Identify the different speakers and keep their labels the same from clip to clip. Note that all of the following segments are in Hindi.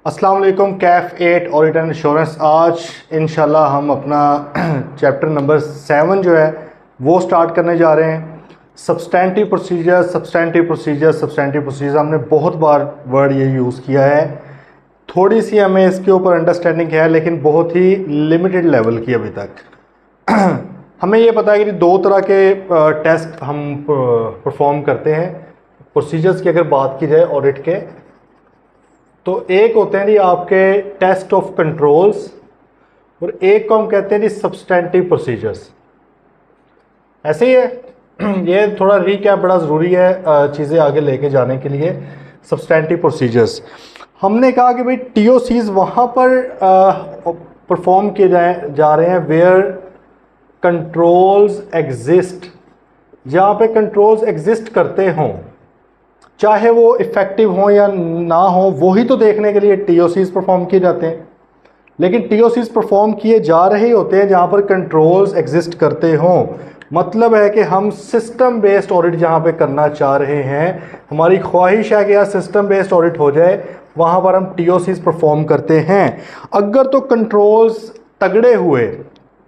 Speaker 1: अस्सलाम वालेकुम। Kaif 8 audit and insurance. आज इंशाल्लाह हम अपना चैप्टर नंबर 7 जो है वो स्टार्ट करने जा रहे हैं। सब्सटेंटिव प्रोसीजर हमने बहुत बार वर्ड ये यूज़ किया है। थोड़ी सी हमें इसके ऊपर अंडरस्टैंडिंग है लेकिन बहुत ही लिमिटेड लेवल की अभी तक। हमें ये पता है कि दो तरह के टेस्ट हम परफॉर्म करते हैं प्रोसीजर्स की। अगर बात की जाए ऑडिट के तो एक होते हैं जी आपके टेस्ट ऑफ कंट्रोल्स और एक को हम कहते हैं जी सब्सटेंटिव प्रोसीजर्स। ऐसे ही है। ये थोड़ा रीकैप बड़ा ज़रूरी है चीज़ें आगे लेके जाने के लिए। सब्सटेंटिव प्रोसीजर्स हमने कहा कि भाई टीओसीज वहाँ पर परफॉर्म किए जा रहे हैं वेयर कंट्रोल्स एग्जिस्ट, जहाँ पे कंट्रोल्स एग्जिस्ट करते हों, चाहे वो इफ़ेक्टिव हो या ना हो, वही तो देखने के लिए टीओसीज परफॉर्म किए जाते हैं। लेकिन टीओसीज परफॉर्म किए जा रहे होते हैं जहाँ पर कंट्रोल्स एग्जिस्ट करते हों। मतलब है कि हम सिस्टम बेस्ड ऑडिट जहाँ पे करना चाह रहे हैं, हमारी ख्वाहिश है कि यार सिस्टम बेस्ड ऑडिट हो जाए, वहाँ पर हम टीओसीज परफॉर्म करते हैं। अगर तो कंट्रोल्स तगड़े हुए,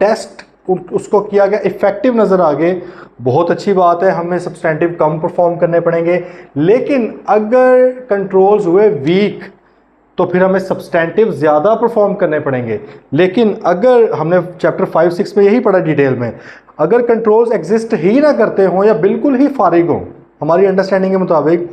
Speaker 1: टेस्ट उसको किया गया, इफ़ेक्टिव नज़र आ गए, बहुत अच्छी बात है, हमें सब्सटेंटिव कम परफॉर्म करने पड़ेंगे। लेकिन अगर कंट्रोल्स हुए वीक तो फिर हमें सब्सटेंटिव ज़्यादा परफॉर्म करने पड़ेंगे। लेकिन अगर हमने चैप्टर 5-6 में यही पढ़ा डिटेल में, अगर कंट्रोल्स एग्जिस्ट ही ना करते हों या बिल्कुल ही फारिग हों हमारी अंडरस्टैंडिंग के मुताबिक,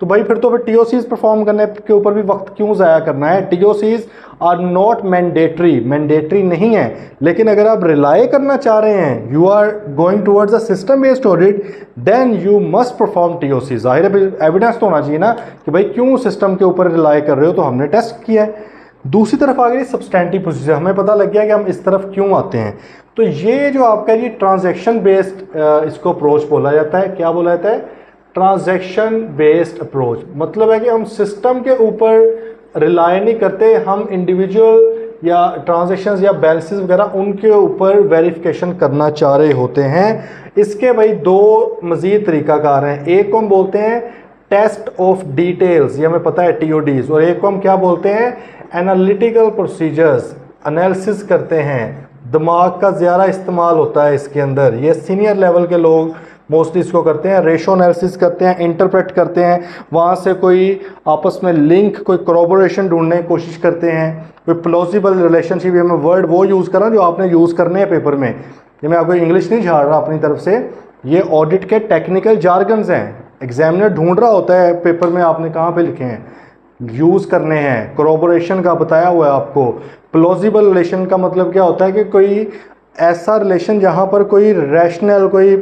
Speaker 1: तो भाई फिर तो टीओसीज परफॉर्म करने के ऊपर भी वक्त क्यों ज़ाया करना है। टीओसीज आर नॉट मैंडेटरी नहीं है। लेकिन अगर आप रिलाई करना चाह रहे हैं, you are going towards a system based audit, then you must perform TOCs. जाहिर है एविडेंस तो होना चाहिए ना कि भाई क्यों सिस्टम के ऊपर रिलाई कर रहे हो, तो हमने टेस्ट किया है। दूसरी तरफ आ गई सब्सटेंटिव प्रोसीजर, हमें पता लग गया कि हम इस तरफ क्यों आते हैं। तो ये जो आपका ये ट्रांजैक्शन बेस्ड इसको अप्रोच बोला जाता है। क्या बोला जाता है? Transaction based approach. मतलब है कि हम सिस्टम के ऊपर रिलाई नहीं करते, हम इंडिविजुअल या ट्रांजैक्शंस या बैलेंसेस वगैरह उनके ऊपर वेरिफिकेशन करना चाह रहे होते हैं। इसके भाई दो मज़ीद तरीकाकार हैं। एक को हम बोलते हैं टेस्ट ऑफ डिटेल्स, ये हमें पता है टीओडीज, और एक को हम क्या बोलते हैं? Analytical procedures. एनालिसिस करते हैं, दिमाग का ज़्यादा इस्तेमाल होता है इसके अंदर। ये सीनियर लेवल के लोग मोस्टली इसको करते हैं। रेशो एनालिसिस करते हैं, इंटरप्रेट करते हैं, वहाँ से कोई आपस में लिंक, कोई कोरोबोरेशन ढूंढने की कोशिश करते हैं, कोई प्लॉजिबल रिलेशनशिप। ये मैं वर्ड वो यूज़ कर रहा हूँ जो आपने यूज़ करने हैं पेपर में। ये मैं आपको इंग्लिश नहीं झाड़ रहा अपनी तरफ से, ये ऑडिट के टेक्निकल जार्गन्स हैं। एग्जामिनर ढूंढ रहा होता है पेपर में आपने कहाँ पे लिखे हैं, यूज़ करने हैं। कोरोबोरेशन का बताया हुआ है आपको। प्लॉजिबल रिलेशन का मतलब क्या होता है कि कोई ऐसा रिलेशन जहाँ पर कोई रैशनल, कोई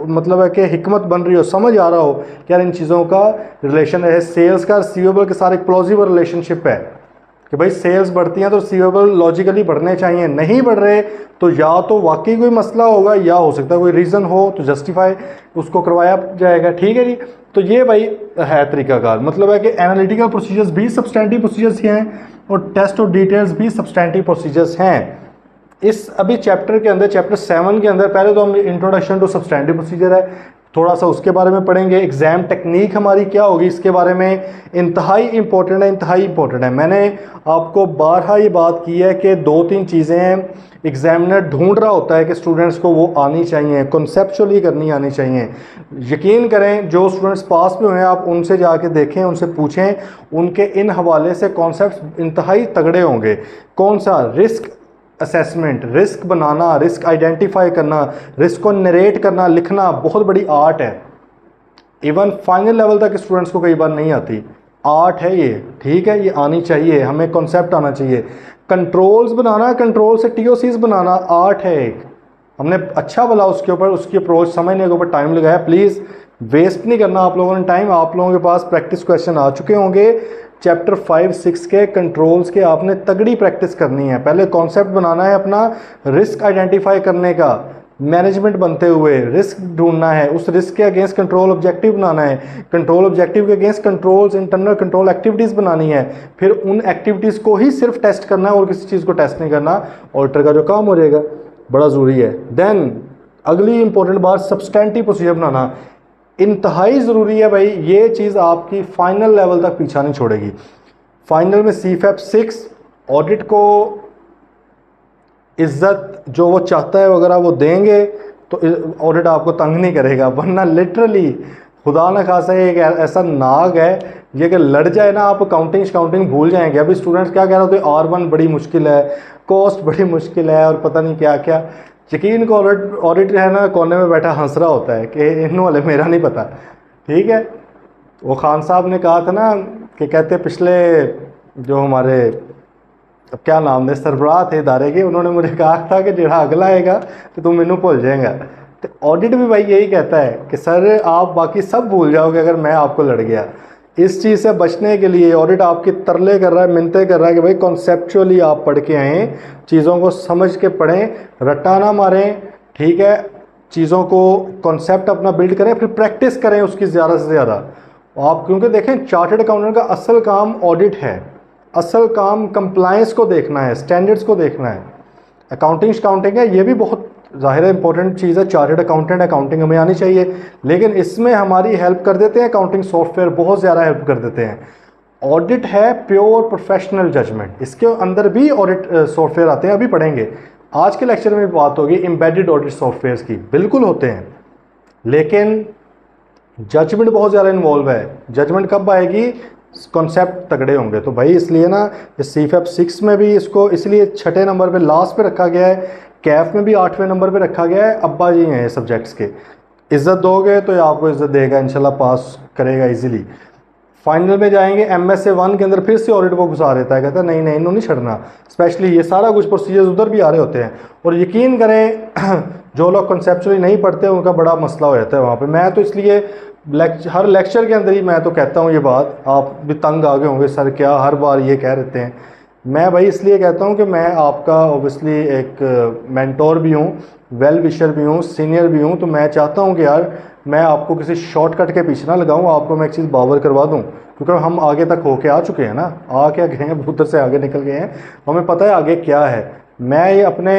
Speaker 1: मतलब है कि हिकमत बन रही हो, समझ आ रहा हो कि यार इन चीज़ों का रिलेशन है। सेल्स का रिसीवेबल के साथ एक प्लॉजिबल रिलेशनशिप है कि भाई सेल्स बढ़ती हैं तो रिसीवेबल लॉजिकली बढ़ने चाहिए, नहीं बढ़ रहे तो या तो वाकई कोई मसला होगा या हो सकता है कोई रीज़न हो तो जस्टिफाई उसको करवाया जाएगा। ठीक है जी। तो ये भाई है तरीकाकार। मतलब है कि एनालिटिकल प्रोसीजर्स भी सब्सटेंटिव प्रोसीजर्स हैं और टेस्ट ऑफ डिटेल्स भी सब्सटेंटिव प्रोसीजर्स हैं। इस अभी चैप्टर के अंदर, चैप्टर 7 के अंदर, पहले तो हम इंट्रोडक्शन टू सब्सटेंटिव प्रोसीजर है, थोड़ा सा उसके बारे में पढ़ेंगे। एग्ज़ाम टेक्निक हमारी क्या होगी इसके बारे में इंतहाई इंपॉर्टेंट है। मैंने आपको बारहा ये बात की है कि 2-3 चीज़ें हैं एग्जामिनर ढूंढ रहा होता है कि स्टूडेंट्स को वो आनी चाहिए, कॉन्सेप्चुअली करनी आनी चाहिए। यकीन करें जो स्टूडेंट्स पास में हुए हैं आप उनसे जाके देखें, उनसे पूछें, उनके इन हवाले से कॉन्सेप्ट इंतहाई तगड़े होंगे। कौन सा? रिस्क असेसमेंट, रिस्क बनाना, रिस्क आइडेंटिफाई करना, रिस्क को नरेट करना, लिखना बहुत बड़ी आर्ट है। इवन फाइनल लेवल तक स्टूडेंट्स को कई बार नहीं आती। आर्ट है ये, ठीक है, ये आनी चाहिए, हमें कॉन्सेप्ट आना चाहिए। कंट्रोल्स बनाना, कंट्रोल से टीओसीज बनाना आर्ट है एक। हमने अच्छा भला उसके ऊपर, उसकी अप्रोच समझने के ऊपर टाइम लगाया। प्लीज़ वेस्ट नहीं करना आप लोगों ने टाइम। आप लोगों के पास प्रैक्टिस क्वेश्चन आ चुके होंगे चैप्टर 5-6 के कंट्रोल्स के। आपने तगड़ी प्रैक्टिस करनी है। पहले कॉन्सेप्ट बनाना है अपना, रिस्क आइडेंटिफाई करने का, मैनेजमेंट बनते हुए रिस्क ढूंढना है, उस रिस्क के अगेंस्ट कंट्रोल ऑब्जेक्टिव बनाना है, कंट्रोल ऑब्जेक्टिव के against controls, internal control activities बनानी है, फिर उन एक्टिविटीज़ को ही सिर्फ टेस्ट करना है और किसी चीज़ को टेस्ट नहीं करना। ऑडिटर का जो काम हो जाएगा, बड़ा ज़रूरी है। देन अगली इंपॉर्टेंट बात, सब्सटेंटिव प्रोसीजर बनाना इंतहाई ज़रूरी है भाई। ये चीज़ आपकी फाइनल लेवल तक पीछा नहीं छोड़ेगी। फाइनल में CFAP 6 ऑडिट को इज्जत जो वो चाहता है अगर आप वो देंगे तो ऑडिट आपको तंग नहीं करेगा, वरना लिटरली खुदा न खासा एक ऐसा नाग है ये कि लड़ जाए ना आप काउंटिंग भूल जाएंगे। अभी स्टूडेंट्स क्या कह रहे होते हैं R1 बड़ी मुश्किल है, कॉस्ट बड़ी मुश्किल है और पता नहीं क्या क्या। यकीन को ऑडिट है ना कोने में बैठा हंस रहा होता है कि इन वाले मेरा नहीं पता। ठीक है, वो खान साहब ने कहा था ना कि कहते पिछले जो हमारे अब क्या नाम ने सरबराह थे इदारे के, उन्होंने मुझे कहा था कि जेड़ा अगला आएगा तो तुम मैनू भूल जाएगा। तो ऑडिट भी भाई यही कहता है कि सर आप बाकी सब भूल जाओगे अगर मैं आपको लड़ गया। इस चीज़ से बचने के लिए ऑडिट आपकी तरले कर रहा है, मिन्नतें कर रहा है कि भाई कॉन्सेप्चुअली आप पढ़ के आएँ, चीज़ों को समझ के पढ़ें, रट्टा ना मारें। ठीक है, चीज़ों को कॉन्सेप्ट अपना बिल्ड करें, फिर प्रैक्टिस करें उसकी ज़्यादा से ज़्यादा आप। क्योंकि देखें चार्टर्ड अकाउंटेंट का असल काम ऑडिट है, असल काम कंप्लायंस को देखना है, स्टैंडर्ड्स को देखना है। अकाउंटिंग है, ये भी बहुत ज़ाहिर है इंपॉर्टेंट चीज़ है। चार्टर्ड अकाउंटेंट अकाउंटिंग हमें आनी चाहिए, लेकिन इसमें हमारी हेल्प कर देते हैं अकाउंटिंग सॉफ्टवेयर, बहुत ज़्यादा हेल्प कर देते हैं। ऑडिट है प्योर प्रोफेशनल जजमेंट, इसके अंदर भी ऑडिट सॉफ्टवेयर आते हैं, अभी पढ़ेंगे। आज के लेक्चर में भी बात होगी एम्बेडेड ऑडिट सॉफ्टवेयर्स की, बिल्कुल होते हैं, लेकिन जजमेंट बहुत ज़्यादा इन्वॉल्व है। जजमेंट कब आएगी, कॉन्सेप्ट तगड़े होंगे। तो भाई इसलिए ना CFAP 6 में भी इसको इसलिए 6ठे नंबर पे लास्ट पे रखा गया है, कैफ में भी 8वें नंबर पे रखा गया है। अब्बा जी हैं सब्जेक्ट्स के, इज़्ज़त दोगे तो ये आपको इज़्ज़त देगा, इंशाल्लाह पास करेगा इजीली। फाइनल में जाएंगे MSA 1 के अंदर फिर से ऑडिट वो घुसा देता है, कहता है नहीं इन्होंने नहीं छड़ना। स्पेशली ये सारा कुछ प्रोसीजर्स उधर भी आ रहे होते हैं, और यकीन करें जो लोग कॉन्सेप्चुअली नहीं पढ़ते उनका बड़ा मसला हो जाता है वहाँ पे। मैं तो इसलिए हर लेक्चर के अंदर ही मैं तो कहता हूँ ये बात, आप भी तंग आ गए होंगे सर क्या हर बार ये कह रहते हैं। मैं भाई इसलिए कहता हूँ कि मैं आपका ऑब्वियसली एक मेंटोर भी हूँ, वेल विशर भी हूँ, सीनियर भी हूँ। तो मैं चाहता हूँ कि यार मैं आपको किसी शॉर्टकट के पीछे ना लगाऊँ, आपको मैं एक चीज़ बावर करवा दूँ, क्योंकि हम आगे तक होके आ चुके हैं ना, आ क्या गए हैं, उधर से आगे निकल गए हैं, हमें पता है आगे क्या है। मैं ये अपने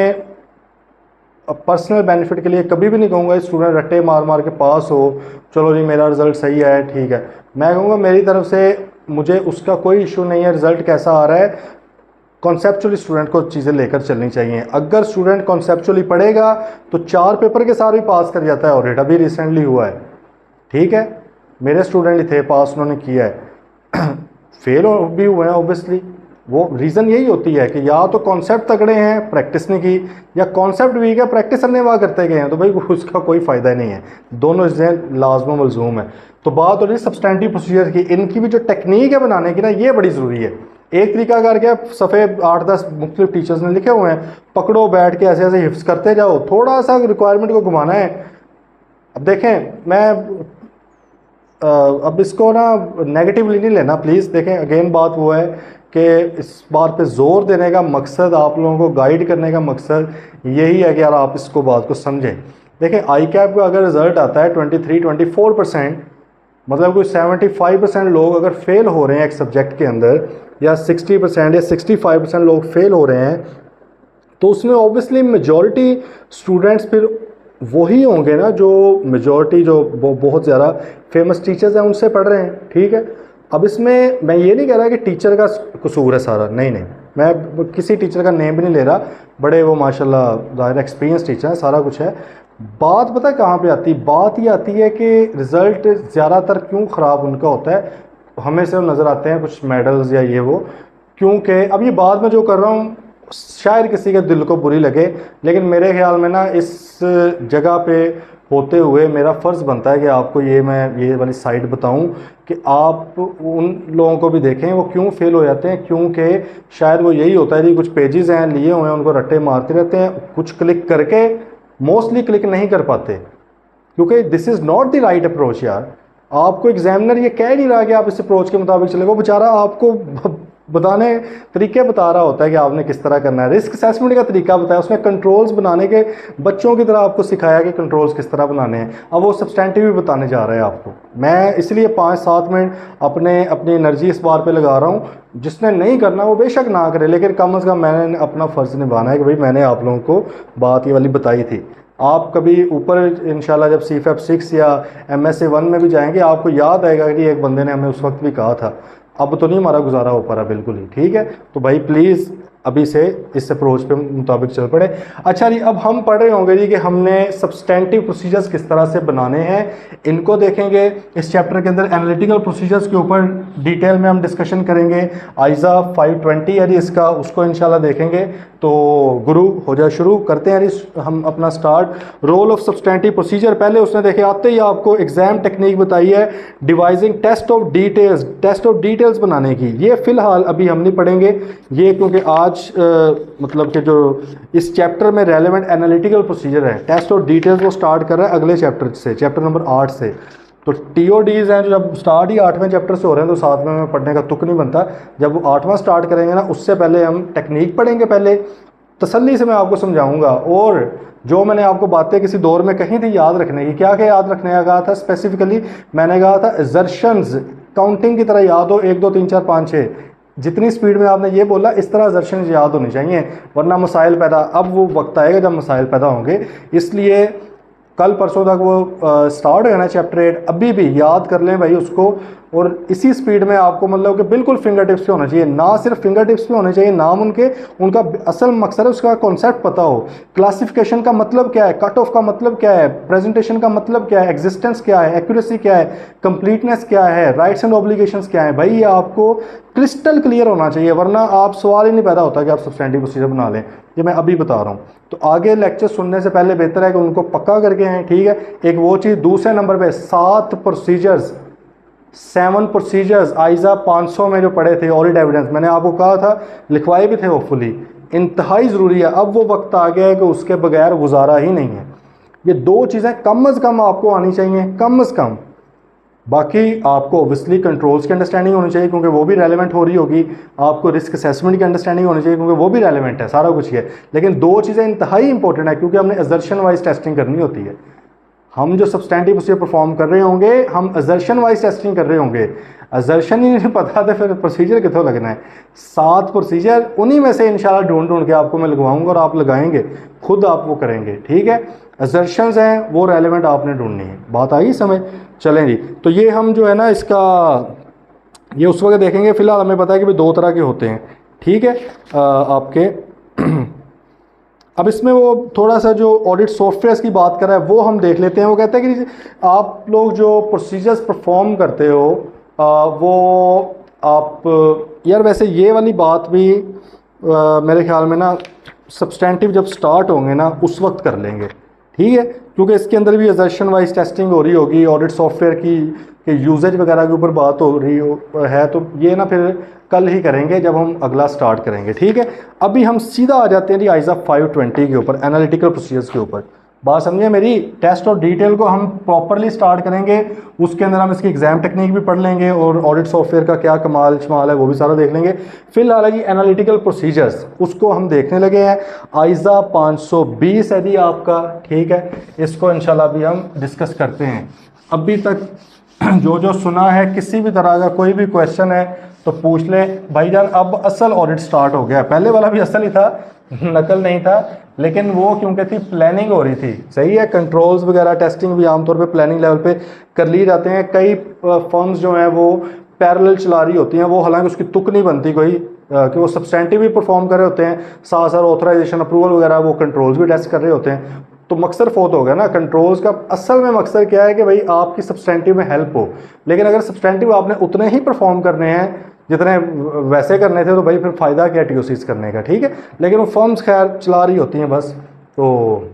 Speaker 1: पर्सनल बेनिफिट के लिए कभी भी नहीं कहूँगा स्टूडेंट रट्टे मार मार के पास हो, चलो जी मेरा रिज़ल्ट सही है ठीक है। मैं कहूँगा मेरी तरफ से मुझे उसका कोई इशू नहीं है, रिज़ल्ट कैसा आ रहा है, कॉन्सेप्चुअली स्टूडेंट को चीज़ें लेकर चलनी चाहिए। अगर स्टूडेंट कॉन्सेप्चुअली पढ़ेगा तो 4 पेपर के साथ भी पास कर जाता है ऑडिट, अभी रिसेंटली हुआ है। ठीक है, मेरे स्टूडेंट ही थे पास, उन्होंने किया है फेल भी हुए हैं ऑब्वियसली। वो रीज़न यही होती है कि या तो कॉन्सेप्ट तगड़े हैं प्रैक्टिस नहीं की, या कॉन्सेप्ट वीक है प्रैक्टिस अन्य वहाँ करते गए हैं, तो भाई उसका कोई फ़ायदा नहीं है। दोनों चीज़ें लाजम मलजूम है। तो बात हो रही है सब्सटेंटिव प्रोसीजर की, इनकी भी जो टेक्निक है बनाने की ना ये बड़ी ज़रूरी है। एक तरीका करके सफ़े 8-10 मुख्तलिफ टीचर्स ने लिखे हुए हैं, पकड़ो बैठ के ऐसे ऐसे हिफ्स करते जाओ, थोड़ा सा रिक्वायरमेंट को घुमाना है। अब देखें मैं अब इसको ना नेगेटिवली नहीं लेना प्लीज़। देखें अगेन बात वो है कि इस बात पे जोर देने का मकसद, आप लोगों को गाइड करने का मकसद यही है कि यार आप इसको बात को समझें। देखें ICAP का अगर रिज़ल्ट आता है 23-24%, मतलब कोई 75% लोग अगर फेल हो रहे हैं एक सब्जेक्ट के अंदर, या 60% या 65% लोग फेल हो रहे हैं, तो उसमें ऑब्वियसली मेजॉरिटी स्टूडेंट्स फिर वही होंगे ना जो मेजॉरिटी जो बहुत ज़्यादा फेमस टीचर्स हैं उनसे पढ़ रहे हैं। ठीक है, अब इसमें मैं ये नहीं कह रहा कि टीचर का कसूर है सारा, नहीं नहीं, मैं किसी टीचर का नेम भी नहीं ले रहा, बड़े वो माशाल्लाह ज़ाहिर एक्सपीरियंस टीचर हैं, सारा कुछ है। बात पता है कहाँ पे आती, बात ये आती है कि रिज़ल्ट ज़्यादातर क्यों ख़राब उनका होता है, हमें सिर्फ नज़र आते हैं कुछ मेडल्स या ये वो, क्योंकि अब ये बात मैं जो कर रहा हूँ शायद किसी के दिल को बुरी लगे, लेकिन मेरे ख्याल में ना इस जगह पे होते हुए मेरा फ़र्ज़ बनता है कि आपको मैं ये वाली साइड बताऊं कि आप उन लोगों को भी देखें वो क्यों फेल हो जाते हैं। क्योंकि शायद वो यही होता है कि कुछ पेजेस हैं लिए हुए हैं, उनको रट्टे मारते रहते हैं, कुछ क्लिक करके मोस्टली क्लिक नहीं कर पाते, क्योंकि this is not the right approach. यार आपको एग्जामिनर ये कह नहीं रहा कि आप इस अप्रोच के मुताबिक चले, वो बेचारा आपको बताने तरीके बता रहा होता है कि आपने किस तरह करना है। रिस्क असेसमेंट का तरीका बताया, उसमें कंट्रोल्स बनाने के बच्चों की तरह आपको सिखाया कि कंट्रोल्स किस तरह बनाने हैं, अब वो सब्सटेंटिव भी बताने जा रहा है आपको। मैं इसलिए 5-7 मिनट अपनी एनर्जी इस बार पे लगा रहा हूँ। जिसने नहीं करना वो बेशक ना करे, लेकिन कम अज़ कम मैंने अपना फ़र्ज़ निभाना है कि भाई मैंने आप लोगों को बात ये वाली बताई थी। आप कभी ऊपर इंशाल्लाह जब CFAP 6 या MSA 1 में भी जाएंगे आपको याद आएगा कि एक बंदे ने हमें उस वक्त भी कहा था अब तो नहीं हमारा गुजारा हो पा रहा बिल्कुल ही, ठीक है। तो भाई प्लीज़ अभी से इस अप्रोच पे मुताबिक चल पड़े। अच्छा जी, अब हम पढ़ रहे होंगे जी कि हमने सब्सटेंटिव प्रोसीजर्स किस तरह से बनाने हैं, इनको देखेंगे। इस चैप्टर के अंदर एनालिटिकल प्रोसीजर्स के ऊपर डिटेल में हम डिस्कशन करेंगे। आइज़ा 520 है जी इसका, उसको इंशाल्लाह देखेंगे। तो गुरु हो जाए, शुरू करते हैं जी हम अपना start. Role of substantive procedure, पहले उसने देखे आते ही आपको एग्जाम टेक्निक बताई है, devising test of details, test of details बनाने की। ये फिलहाल अभी हम नहीं पढ़ेंगे ये, क्योंकि आज मतलब कि जो इस चैप्टर में रेलेवेंट एनालिटिकल प्रोसीजर है, टेस्ट ऑफ डिटेल्स वो स्टार्ट कर रहा है अगले चैप्टर से, चैप्टर नंबर 8 से। तो TODs हैं जो जब स्टार्ट ही 8वें चैप्टर से हो रहे हैं, तो 7वें में पढ़ने का तुक नहीं बनता। जब वो 8वां स्टार्ट करेंगे ना, उससे पहले हम टेक्निक पढ़ेंगे, पहले तसल्ली से मैं आपको समझाऊंगा। और जो मैंने आपको बातें किसी दौर में कही थी याद रखने की, क्या क्या याद रखने का कहा था स्पेसिफिकली, मैंने कहा था एजर्शंस काउंटिंग की तरह याद हो, 1 2 3 4 5 6, जितनी स्पीड में आपने ये बोला इस तरह एजर्शंस याद होनी चाहिए, वरना मसाइल पैदा, अब वो वक्त आएगा जब मसाइल पैदा होंगे। इसलिए कल परसों तक वो स्टार्ट है ना चैप्टर 8, अभी भी याद कर लें भाई उसको। और इसी स्पीड में आपको मतलब कि बिल्कुल फिंगर टिप्स पे होना चाहिए, ना सिर्फ फिंगर टिप्स पे होने चाहिए नाम उनके, उनका असल मकसद है उसका कॉन्सेप्ट पता हो, क्लासिफिकेशन का मतलब क्या है, कट ऑफ का मतलब क्या है, प्रेजेंटेशन का मतलब क्या है, एग्जिस्टेंस क्या है, एक्यूरेसी क्या है, कंप्लीटनेस क्या है, राइट्स एंड ऑब्लिगेशंस क्या है। भाई ये आपको क्रिस्टल क्लियर होना चाहिए, वरना आप सवाल ही नहीं पैदा होता कि आप सब्सटेंटिव प्रोसीजर बना लें। ये मैं अभी बता रहा हूँ। तो आगे लेक्चर सुनने से पहले बेहतर है कि उनको पक्का करके आएँ, ठीक है। एक वो चीज़, दूसरे नंबर पे 7 प्रोसीजर्स, 7 प्रोसीजर्स आइज़ा 500 में जो पढ़े थे, ऑडिट एविडेंस, मैंने आपको कहा था लिखवाए भी थे होपफुली, इंतहाई ज़रूरी है। अब वो वक्त आ गया है कि उसके बगैर गुजारा ही नहीं है। ये 2 चीज़ें कम अज़ कम आपको आनी चाहिए, कम अज़ कम। बाकी आपको ओबियसली कंट्रोल्स की अंडरस्टैंडिंग होनी चाहिए, क्योंकि वो भी रेलेवेंट हो रही होगी। आपको रिस्क असेसमेंट की अंडरस्टैंडिंग होनी चाहिए, क्योंकि वो भी रेलेवेंट है, सारा कुछ ही है। लेकिन 2 चीज़ें इंतहाई इंपॉर्टेंट है, क्योंकि हमने असर्शन वाइज टेस्टिंग करनी होती है। हम जो सब्सटेंटिव प्रोसीजर परफॉर्म कर रहे होंगे, हम असर्शन वाइज टेस्टिंग कर रहे होंगे। असर्शन ही नहीं पता तो फिर प्रोसीजर कितों लगना है। 7 प्रोसीजर, उन्हीं में से इंशाल्लाह ढूंढ के आपको मैं लगवाऊंगा और आप लगाएंगे, खुद आप वो करेंगे, ठीक है। असर्शंस हैं वो रेलेवेंट आपने ढूंढनी है। बात आई समझ? चलें जी। तो ये हम जो है ना इसका, ये उस वक्त देखेंगे। फिलहाल हमें पता है कि भाई 2 तरह के होते हैं, ठीक है। आपके अब इसमें वो थोड़ा सा जो ऑडिट सॉफ्टवेयर्स की बात कर रहा है वो हम देख लेते हैं। वो कहता है कि आप लोग जो प्रोसीजर्स परफॉर्म करते हो वो आप, यार वैसे ये वाली बात भी मेरे ख्याल में ना सब्सटेंटिव जब स्टार्ट होंगे ना उस वक्त कर लेंगे, ठीक है। क्योंकि इसके अंदर भी असर्शन वाइज टेस्टिंग हो रही होगी, ऑडिट सॉफ्टवेयर की के यूजेज वगैरह के ऊपर बात हो रही है। तो ये ना फिर कल ही करेंगे जब हम अगला स्टार्ट करेंगे, ठीक है। अभी हम सीधा आ जाते हैं जी आइज़ा 520 के ऊपर, एनालिटिकल प्रोसीजर्स के ऊपर। बात समझिए मेरी, टेस्ट और डिटेल को हम प्रॉपरली स्टार्ट करेंगे, उसके अंदर हम इसकी एग्जाम टेक्निक भी पढ़ लेंगे और ऑडिट सॉफ्टवेयर का क्या कमाल शमाल है वो भी सारा देख लेंगे। फिलहाल जी एनालिटिकल प्रोसीजर्स, उसको हम देखने लगे हैं। आइज़ा 520 है जी आपका, ठीक है। इसको इंशाल्लाह अभी हम डिस्कस करते हैं। अभी तक जो सुना है, किसी भी तरह का कोई भी क्वेश्चन है तो पूछ ले भाईजान। अब असल ऑडिट स्टार्ट हो गया, पहले वाला भी असल ही था, नकल नहीं था, लेकिन वो क्योंकि थी प्लानिंग हो रही थी, सही है। कंट्रोल्स वगैरह टेस्टिंग भी आमतौर पे प्लानिंग लेवल पे कर ली जाते हैं। कई फर्म्स जो हैं वो पैरेलल चला रही होती हैं, वो हालांकि उसकी तुक नहीं बनती कोई कि वो सब्सटेंटिव भी परफॉर्म कर रहे होते हैं, साथ साथ ऑथराइजेशन अप्रूवल वगैरह वो कंट्रोल्स भी टेस्ट कर रहे होते हैं। तो मकसद फोत हो गया ना कंट्रोल्स का। असल में मकसद क्या है कि भाई आपकी सब्सटेंटिव में हेल्प हो। लेकिन अगर सब्सटेंटिव आपने उतने ही परफॉर्म करने हैं जितने वैसे करने थे, तो भाई फिर फ़ायदा क्या TOCs करने का, ठीक है। लेकिन वो फर्म्स खैर चला रही होती हैं बस। तो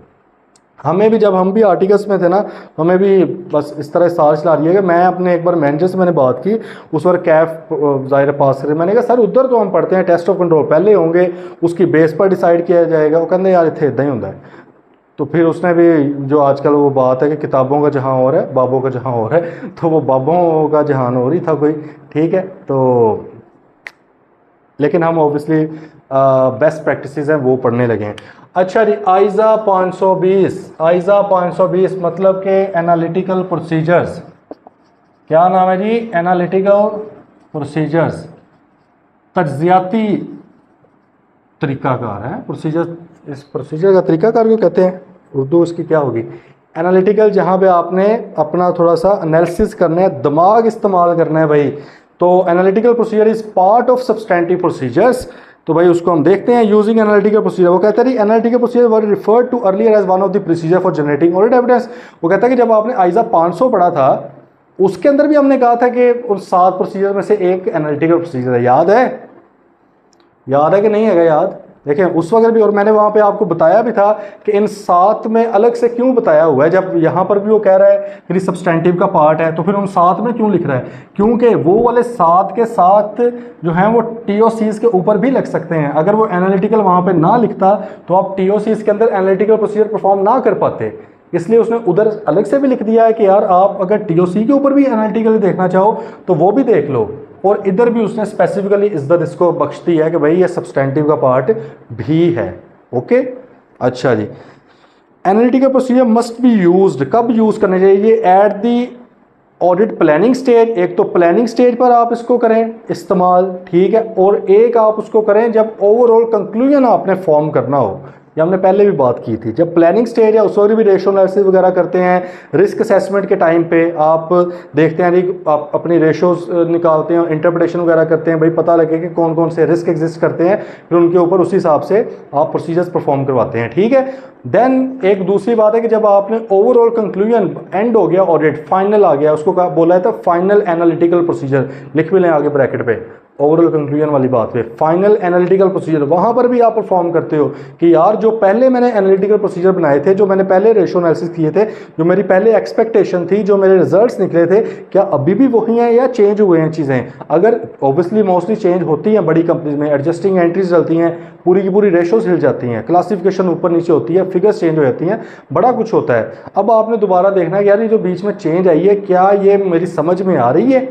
Speaker 1: हमें भी, जब हम भी आर्टिकल्स में थे ना, हमें भी बस इस तरह सार चला रही है कि मैं अपने एक बार मैनेजर से मैंने बात की, उस बार कैफ ज़ाहिर पास करे, मैंने कहा सर उधर तो हम पढ़ते हैं टेस्ट ऑफ कंट्रोल पहले होंगे, उसकी बेस पर डिसाइड किया जाएगा। वो कहते यार इतने इदा ही होता है। तो फिर उसने भी जो आजकल वो बात है कि किताबों का जहाँ और है बाबों का जहाँ और है, तो वो बाबों का जहान और ही था कोई, ठीक है। तो लेकिन हम ऑब्वियसली बेस्ट प्रैक्टिसेस हैं वो पढ़ने लगे हैं। अच्छा जी, आइज़ा 520, आइज़ा 520 मतलब के एनालिटिकल प्रोसीजर्स, क्या नाम है जी? एनालिटिकल प्रोसीजर्स, तज्जियाती तरीकाकार है प्रोसीजर। इस प्रोसीजर का तरीकाकार क्यों कहते हैं, उर्दू इसकी क्या होगी? एनालिटिकल, जहाँ पे आपने अपना थोड़ा सा एनालिसिस करना है, दिमाग इस्तेमाल करना है भाई। तो analytical procedure is part of substantive procedures. तो भाई उसको हम देखते हैं। यूजिंग एनालिटिकल प्रोसीजर, वो कहता है analytical procedure were referred to earlier as one of the procedure for generating audit evidence. वो कहता है कि जब आपने आइजा 500 पढ़ा था उसके अंदर भी हमने कहा था कि उन 7 प्रोसीजर में से एक एनालिटिकल प्रोसीजर है। याद है कि नहीं है याद? देखिए उस वक्त भी, और मैंने वहाँ पे आपको बताया भी था कि इन 7 में अलग से क्यों बताया हुआ है। जब यहाँ पर भी वो कह रहा है कि सब्सटेंटिव का पार्ट है तो फिर उन 7 में क्यों लिख रहा है? क्योंकि वो वाले 7 के 7 जो हैं वो TOCs के ऊपर भी लग सकते हैं। अगर वो एनालिटिकल वहाँ पे ना लिखता तो आप TOCs के अंदर एनालिटिकल प्रोसीजर परफॉर्म ना कर पाते, इसलिए उसने उधर अलग से भी लिख दिया है कि यार आप अगर TOC के ऊपर भी एनालिटिकल देखना चाहो तो वो भी देख लो। और इधर भी उसने स्पेसिफिकली इज्जत इसको बख्श दी है कि भाई ये सब्सटेंटिव का पार्ट भी है। ओके, अच्छा जी। Analytical procedure must be used, कब यूज करने चाहिए? At the audit planning stage. एक तो प्लानिंग स्टेज पर आप इसको करें इस्तेमाल, ठीक है, और एक आप उसको करें जब ओवरऑल कंक्लूजन आपने फॉर्म करना हो। ये हमने पहले भी बात की थी। जब प्लानिंग स्टेज है उस वक्त भी रेशो एनालिसिस वगैरह करते हैं। रिस्क असेसमेंट के टाइम पे आप देखते हैं आप अपनी रेशोज निकालते हैं, इंटरप्रिटेशन वगैरह करते हैं, भाई पता लगे कि कौन कौन से रिस्क एग्जिस्ट करते हैं, फिर उनके ऊपर उसी हिसाब से आप प्रोसीजर्स परफॉर्म करवाते हैं, ठीक है। देन एक दूसरी बात है कि जब आपने ओवरऑल कंक्लूजन एंड हो गया, ऑडिट फाइनल आ गया, उसको बोला है था फाइनल एनालिटिकल प्रोसीजर, लिख भी लें आगे ब्रैकेट पे, ओवरऑल कंक्लूजन वाली बात पे फाइनल एनालिटिकल प्रोसीजर, वहां पर भी आप परफॉर्म करते हो कि यार जो पहले मैंने एनालिटिकल प्रोसीजर बनाए थे, जो मैंने पहले रेशो एनालिसिस किए थे, जो मेरी पहले एक्सपेक्टेशन थी, जो मेरे रिजल्ट्स निकले थे, क्या अभी भी वही हैं या चेंज हुए हैं चीज़ें? अगर ऑब्वियसली मोस्टली चेंज होती हैं बड़ी कंपनीज में, एडजस्टिंग एंट्रीज चलती हैं, पूरी की पूरी रेशोज हिल जाती हैं, क्लासिफिकेशन ऊपर नीचे होती है, फिगर्स चेंज हो जाती हैं, बड़ा कुछ होता है। अब आपने दोबारा देखना है यार ये जो बीच में चेंज आई है क्या ये मेरी समझ में आ रही है,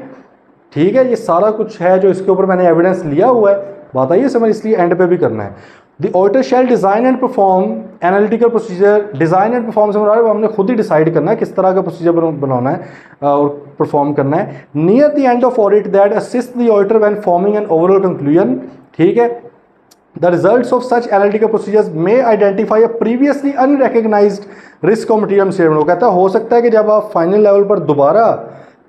Speaker 1: ठीक है, ये सारा कुछ है जो इसके ऊपर मैंने एविडेंस लिया हुआ है, बात आइए समझ, इसलिए एंड पे भी करना है। The auditor shall design and perform analytical procedure. Design and perform से मतलब हमने खुद ही डिसाइड करना है किस तरह का प्रोसीजर बनाना है और परफॉर्म करना है। Near the end of audit that assist the auditor when forming an overall conclusion, ठीक है। The results of such analytical procedures may identify a previously unrecognized risk or material misstatement। वो कहता है हो सकता है कि जब आप फाइनल लेवल पर दोबारा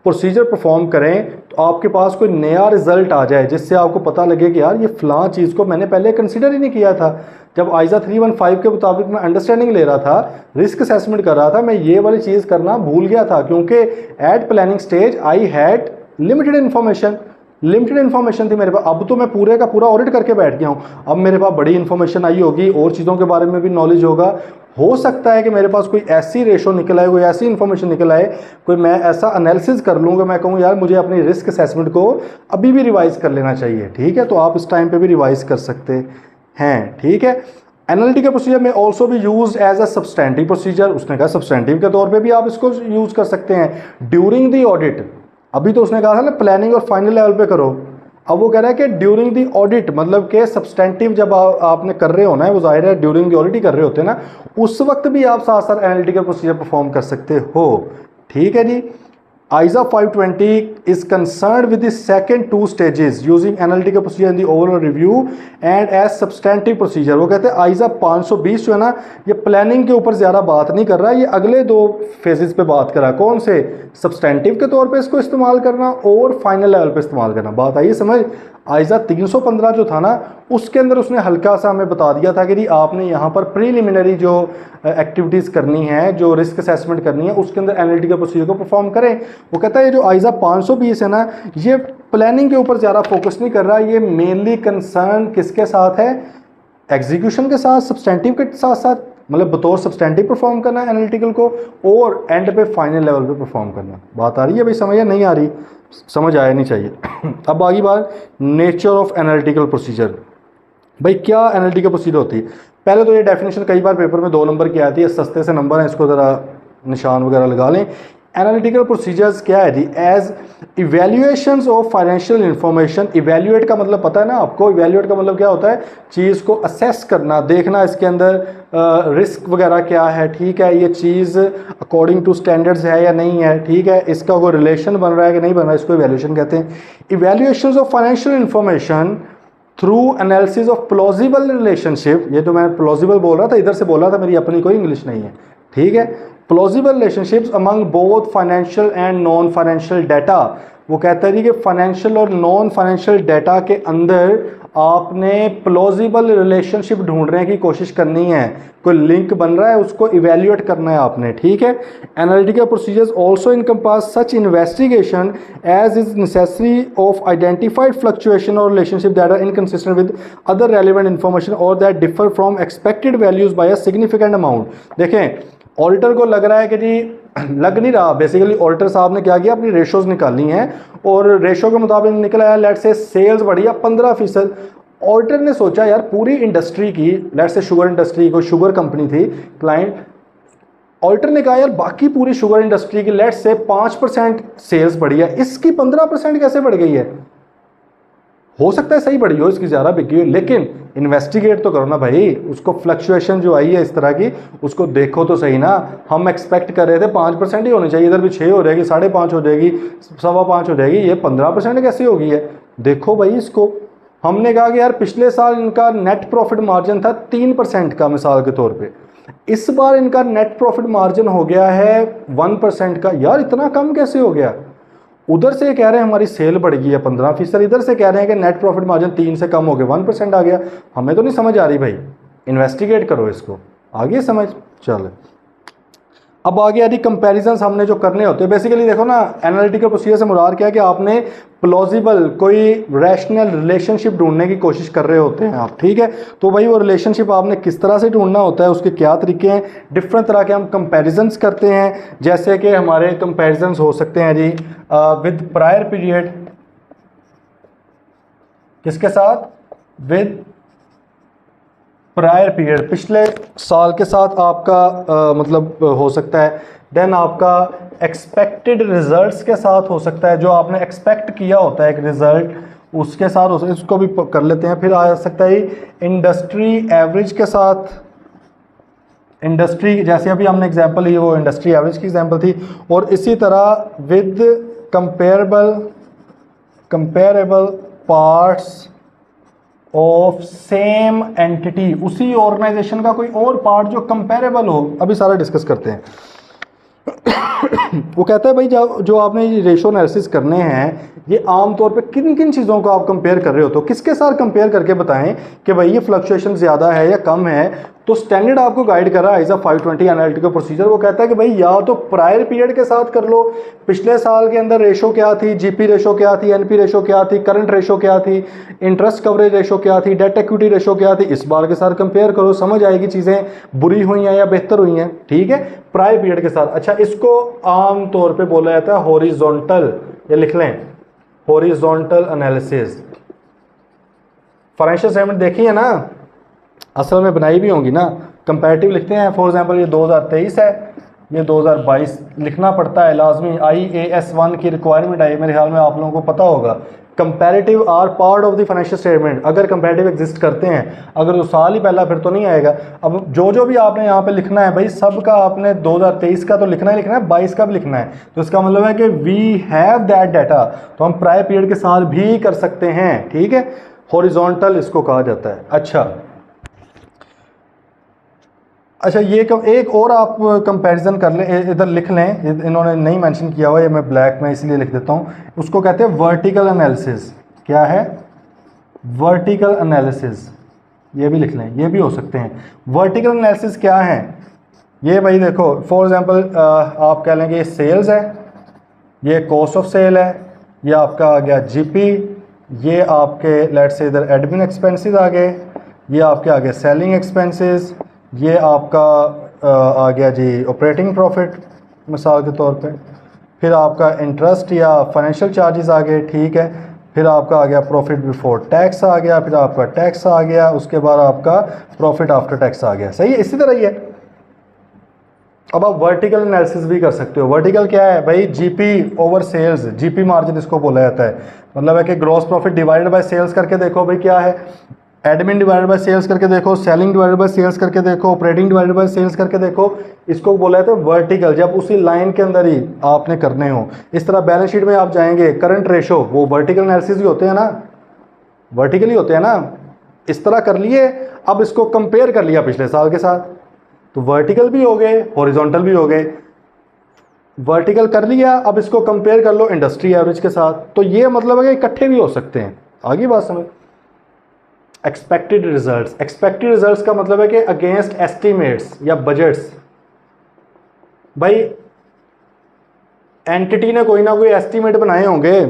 Speaker 1: प्रोसीजर परफॉर्म करें तो आपके पास कोई नया रिजल्ट आ जाए जिससे आपको पता लगे कि यार ये फलां चीज़ को मैंने पहले कंसीडर ही नहीं किया था। जब आइजा 315 के मुताबिक मैं अंडरस्टैंडिंग ले रहा था, रिस्क असेसमेंट कर रहा था, मैं ये वाली चीज़ करना भूल गया था क्योंकि at planning stage I had limited information थी मेरे पास। अब तो मैं पूरे का पूरा ऑडिट करके बैठ गया हूँ, अब मेरे पास बड़ी इन्फॉर्मेशन आई होगी और चीज़ों के बारे में भी नॉलेज होगा। हो सकता है कि मेरे पास कोई ऐसी रेशो निकल आए, कोई ऐसी इन्फॉर्मेशन निकल आए, कोई मैं ऐसा एनालिसिस कर लूँगा, मैं कहूँ यार मुझे अपनी रिस्क असेसमेंट को अभी भी रिवाइज कर लेना चाहिए, ठीक है। तो आप इस टाइम पे भी रिवाइज कर सकते हैं, ठीक है। एनालिटिकल प्रोसीजर में ऑल्सो भी use as a substantive procedure. उसने कहा सब्सटेंटिव के तौर पे भी आप इसको यूज कर सकते हैं ड्यूरिंग दी ऑडिट। अभी तो उसने कहा था ना प्लानिंग और फाइनल लेवल पे करो, अब वो कह रहा है कि ड्यूरिंग दी ऑडिट, मतलब कि सब्सटेंटिव जब आपने कर रहे हो ना, वो जाहिर है ड्यूरिंग दी ऑडिट ही कर रहे होते हैं ना, उस वक्त भी आप साथ साथ एनालिटिकल प्रोसीजर परफॉर्म कर सकते हो, ठीक है जी। आइजा 520 is concerned with the second 2 stages using analytical procedure in the overall review and as substantive procedure। वो कहते हैं आइजा 520 जो है ना, ये प्लानिंग के ऊपर ज़्यादा बात नहीं कर रहा, ये अगले 2 फेजेस पे बात कर रहा है। कौन से? सब्सटेंटिव के तौर पे इसको इस्तेमाल करना और फाइनल लेवल पे इस्तेमाल करना। बात आई समझ? आइजा 315 जो था ना, उसके अंदर उसने हल्का सा हमें बता दिया था कि आपने यहाँ पर प्रीलिमिनरी जो एक्टिविटीज़ करनी है, जो रिस्क असेसमेंट करनी है, उसके अंदर एनालिटिकल प्रोसीजर को परफॉर्म करें। वो कहता है ये जो आइजा 520 है ना, ये प्लानिंग के ऊपर ज़्यादा फोकस नहीं कर रहा, ये मेनली कंसर्न किसके साथ है? एग्जीक्यूशन के साथ, सब्सटेंटिव के साथ साथ, मतलब बतौर सब्सटेंटिव परफॉर्म करना है एनालिटिकल को, और एंड पे फाइनल लेवल पे परफॉर्म करना। बात आ रही है भाई समझ, या नहीं आ रही? समझ आया नहीं चाहिए। अब आगे बात नेचर ऑफ एनालिटिकल प्रोसीजर। भाई क्या एनालिटिकल प्रोसीजर होती है? पहले तो ये डेफिनेशन कई बार पेपर में 2 नंबर की आती है, सस्ते से नंबर है, इसको ज़रा निशान वगैरह लगा लें। एनालिटिकल प्रोसीजर्स क्या है जी? As evaluations of financial information. Evaluate का मतलब पता है ना आपको? इवेल्युएट का मतलब क्या होता है? चीज़ को असेस करना, देखना इसके अंदर रिस्क वगैरह क्या है, ठीक है, ये चीज़ अकॉर्डिंग टू स्टैंडर्ड्स है या नहीं है, ठीक है, इसका कोई रिलेशन बन रहा है कि नहीं बन रहा है, इसको इवेल्युएशन कहते हैं। Evaluations of financial information through analysis of plausible relationship. ये तो मैं प्लॉजिबल बोल रहा था, इधर से बोल रहा था, मेरी अपनी कोई इंग्लिश नहीं है, ठीक है। Plausible relationships among both financial and non financial data. वो कहता है जी कि फाइनेंशियल और नॉन फाइनेंशियल डाटा के अंदर आपने प्लॉजिबल रिलेशनशिप ढूंढने की कोशिश करनी है, कोई लिंक बन रहा है उसको इवेल्युएट करना है आपने, ठीक है। Analytical procedures also encompass such investigation as is necessary of identified fluctuation और relationship that are inconsistent with other relevant information और that differ from expected values by a significant amount. देखें, ऑडिटर को लग रहा है कि जी लग नहीं रहा, बेसिकली ऑडिटर साहब ने क्या किया, अपनी रेशोज निकालनी है और रेशो के मुताबिक निकला है लेट से सेल्स बढ़ी है 15%। ऑडिटर ने सोचा यार पूरी इंडस्ट्री की, लेट से शुगर इंडस्ट्री, कोई शुगर कंपनी थी क्लाइंट, ऑडिटर ने कहा यार बाकी पूरी शुगर इंडस्ट्री की लेट से 5% सेल्स बढ़ी है, इसकी 15% कैसे बढ़ गई है? हो सकता है सही बढ़ी हो, इसकी ज़्यादा बिकी हो, लेकिन इन्वेस्टिगेट तो करो ना भाई, उसको फ्लक्चुएशन जो आई है इस तरह की उसको देखो तो सही ना। हम एक्सपेक्ट कर रहे थे 5% ही होनी चाहिए, इधर भी 6 हो जाएगी, 5.5 हो जाएगी, 5.25 हो जाएगी, ये 15% कैसे होगी है? देखो भाई इसको। हमने कहा कि यार पिछले साल इनका नेट प्रॉफिट मार्जिन था 3% का मिसाल के तौर पे, इस बार इनका नेट प्रॉफिट मार्जिन हो गया है 1% का। यार इतना कम कैसे हो गया? उधर से कह रहे हैं हमारी सेल बढ़ गई है 15%, इधर से कह रहे हैं कि नेट प्रॉफिट मार्जिन 3 से कम हो गया 1% आ गया। हमें तो नहीं समझ आ रही भाई, इन्वेस्टिगेट करो इसको, आगे समझ चले। अब आगे यदि कंपैरिजंस हमने जो करने होते हैं, बेसिकली देखो ना, एनालिटिकल प्रोसीजर से मुराद क्या है कि आपने प्लॉजिबल कोई रैशनल रिलेशनशिप ढूंढने की कोशिश कर रहे होते हैं आप, ठीक है। तो भाई वो रिलेशनशिप आपने किस तरह से ढूंढना होता है, उसके क्या तरीके हैं, डिफरेंट तरह के हम कंपैरिजंस करते हैं। जैसे कि हमारे कंपैरिजंस हो सकते हैं जी विद प्रायर पीरियड, किसके साथ? विद प्रायर पीरियड, पिछले साल के साथ आपका मतलब हो सकता है। देन आपका एक्सपेक्टेड रिजल्ट्स के साथ हो सकता है, जो आपने एक्सपेक्ट किया होता है एक रिजल्ट उसके साथ हो सकता है, इसको भी कर लेते हैं। फिर आ सकता है इंडस्ट्री एवरेज के साथ, इंडस्ट्री जैसे अभी हमने एग्जांपल ली वो इंडस्ट्री एवरेज की एग्जांपल थी। और इसी तरह with comparable parts of same entity, उसी ऑर्गेनाइजेशन का कोई और पार्ट जो कंपेरेबल हो, अभी सारा डिस्कस करते हैं। वो कहता है भाई जो आपने ये रेशो एनालिसिस करने हैं, ये आमतौर पे किन किन चीज़ों को आप कंपेयर कर रहे हो, तो किसके साथ कंपेयर करके बताएं कि भाई ये फ्लक्चुएशन ज़्यादा है या कम है। तो स्टैंडर्ड आपको गाइड कर रहा है ISA 520 एनालिटिकल प्रोसीजर। वो कहता है कि भाई या तो प्रायर पीरियड के साथ कर लो, पिछले साल के अंदर रेशो क्या थी, जीपी रेशो क्या थी, एनपी रेशो क्या थी, करंट रेशो क्या थी, इंटरेस्ट कवरेज रेशो क्या थी, डेट इक्विटी रेशो क्या थी, इस बार के साथ कंपेयर करो, समझ आएगी चीज़ें बुरी हुई हैं या बेहतर हुई हैं, ठीक है, प्रायर पीरियड के साथ। अच्छा, इसको आम तौर पे बोला जाता है हॉरिजॉन्टल, ये लिख लें, हॉरिजॉन्टल एनालिसिस। फाइनेंशियल स्टेटमेंट देखी है ना, असल में बनाई भी होंगी ना, कंपैरेटिव लिखते हैं। फॉर एग्जांपल ये 2023 है, ये 2022 लिखना पड़ता है लाजमी, IAS 1 की रिक्वायरमेंट है, मेरे ख्याल में आप लोगों को पता होगा। Comparative are part of the financial statement, अगर कंपैरेटिव एग्जिस्ट करते हैं, अगर तो साल ही पहला फिर तो नहीं आएगा। अब जो भी आपने यहाँ पे लिखना है भाई, सब का आपने 2023 का तो लिखना ही लिखना है, 22 का भी लिखना है। तो इसका मतलब है कि वी हैव दैट डाटा, तो हम प्रायर पीरियड के साथ भी कर सकते हैं, ठीक है, हॉरिजॉन्टल इसको कहा जाता है। अच्छा ये एक और आप कंपैरिजन कर लें, इधर लिख लें, इन्होंने नहीं मेंशन किया हुआ, ये मैं ब्लैक में इसलिए लिख देता हूँ। उसको कहते हैं वर्टिकल एनालिसिस। क्या है? वर्टिकल एनालिसिस, ये भी लिख लें, ये भी हो सकते हैं। वर्टिकल एनालिसिस क्या है? ये भाई देखो, फॉर एग्जांपल आप कह लेंगे ये सेल्स है, ये कॉस्ट ऑफ सेल है, ये आपका आ गया जीपी, ये आपके लेट से इधर एडमिन एक्सपेंसेस आ गए, ये आपके आ गए सेलिंग एक्सपेंसेस, ये आपका आ गया जी ऑपरेटिंग प्रॉफिट मिसाल के तौर पे, फिर आपका इंटरेस्ट या फाइनेंशियल चार्जेस आ गए, ठीक है, फिर आपका आ गया प्रॉफिट बिफोर टैक्स आ गया, फिर आपका टैक्स आ गया, उसके बाद आपका प्रॉफिट आफ्टर टैक्स आ गया। सही है, इसी तरह ही है। अब आप वर्टिकल एनालिसिस भी कर सकते हो। वर्टिकल क्या है भाई? GP over sales, GP margin इसको बोला जाता है। मतलब है कि gross profit divided by sales करके देखो भाई क्या है, एडमिन डिवाइडेड बाय सेल्स करके देखो, सेलिंग डिवाइडेड बाय सेल्स करके देखो, ऑपरेटिंग डिवाइडेड बाय सेल्स करके देखो, इसको बोला जाता है वर्टिकल, जब उसी लाइन के अंदर ही आपने करने हो। इस तरह बैलेंस शीट में आप जाएंगे, करंट रेशो, वो वर्टिकल एनालिसिस ही होते हैं ना, वर्टिकल ही होते हैं ना। इस तरह कर लिए, अब इसको कंपेयर कर लिया पिछले साल के साथ, तो वर्टिकल भी हो गए, हॉरिजॉन्टल भी हो गए। वर्टिकल कर लिया, अब इसको कंपेयर कर लो इंडस्ट्री एवरेज के साथ, तो ये मतलब है कि इकट्ठे भी हो सकते हैं। आगे बात समझ। एक्सपेक्टेड रिजल्ट्स, एक्सपेक्टेड रिजल्ट्स का मतलब है कि अगेंस्ट एस्टिमेट्स या बजट्स। भाई एंटिटी ने कोई ना कोई एस्टिमेट बनाए होंगे,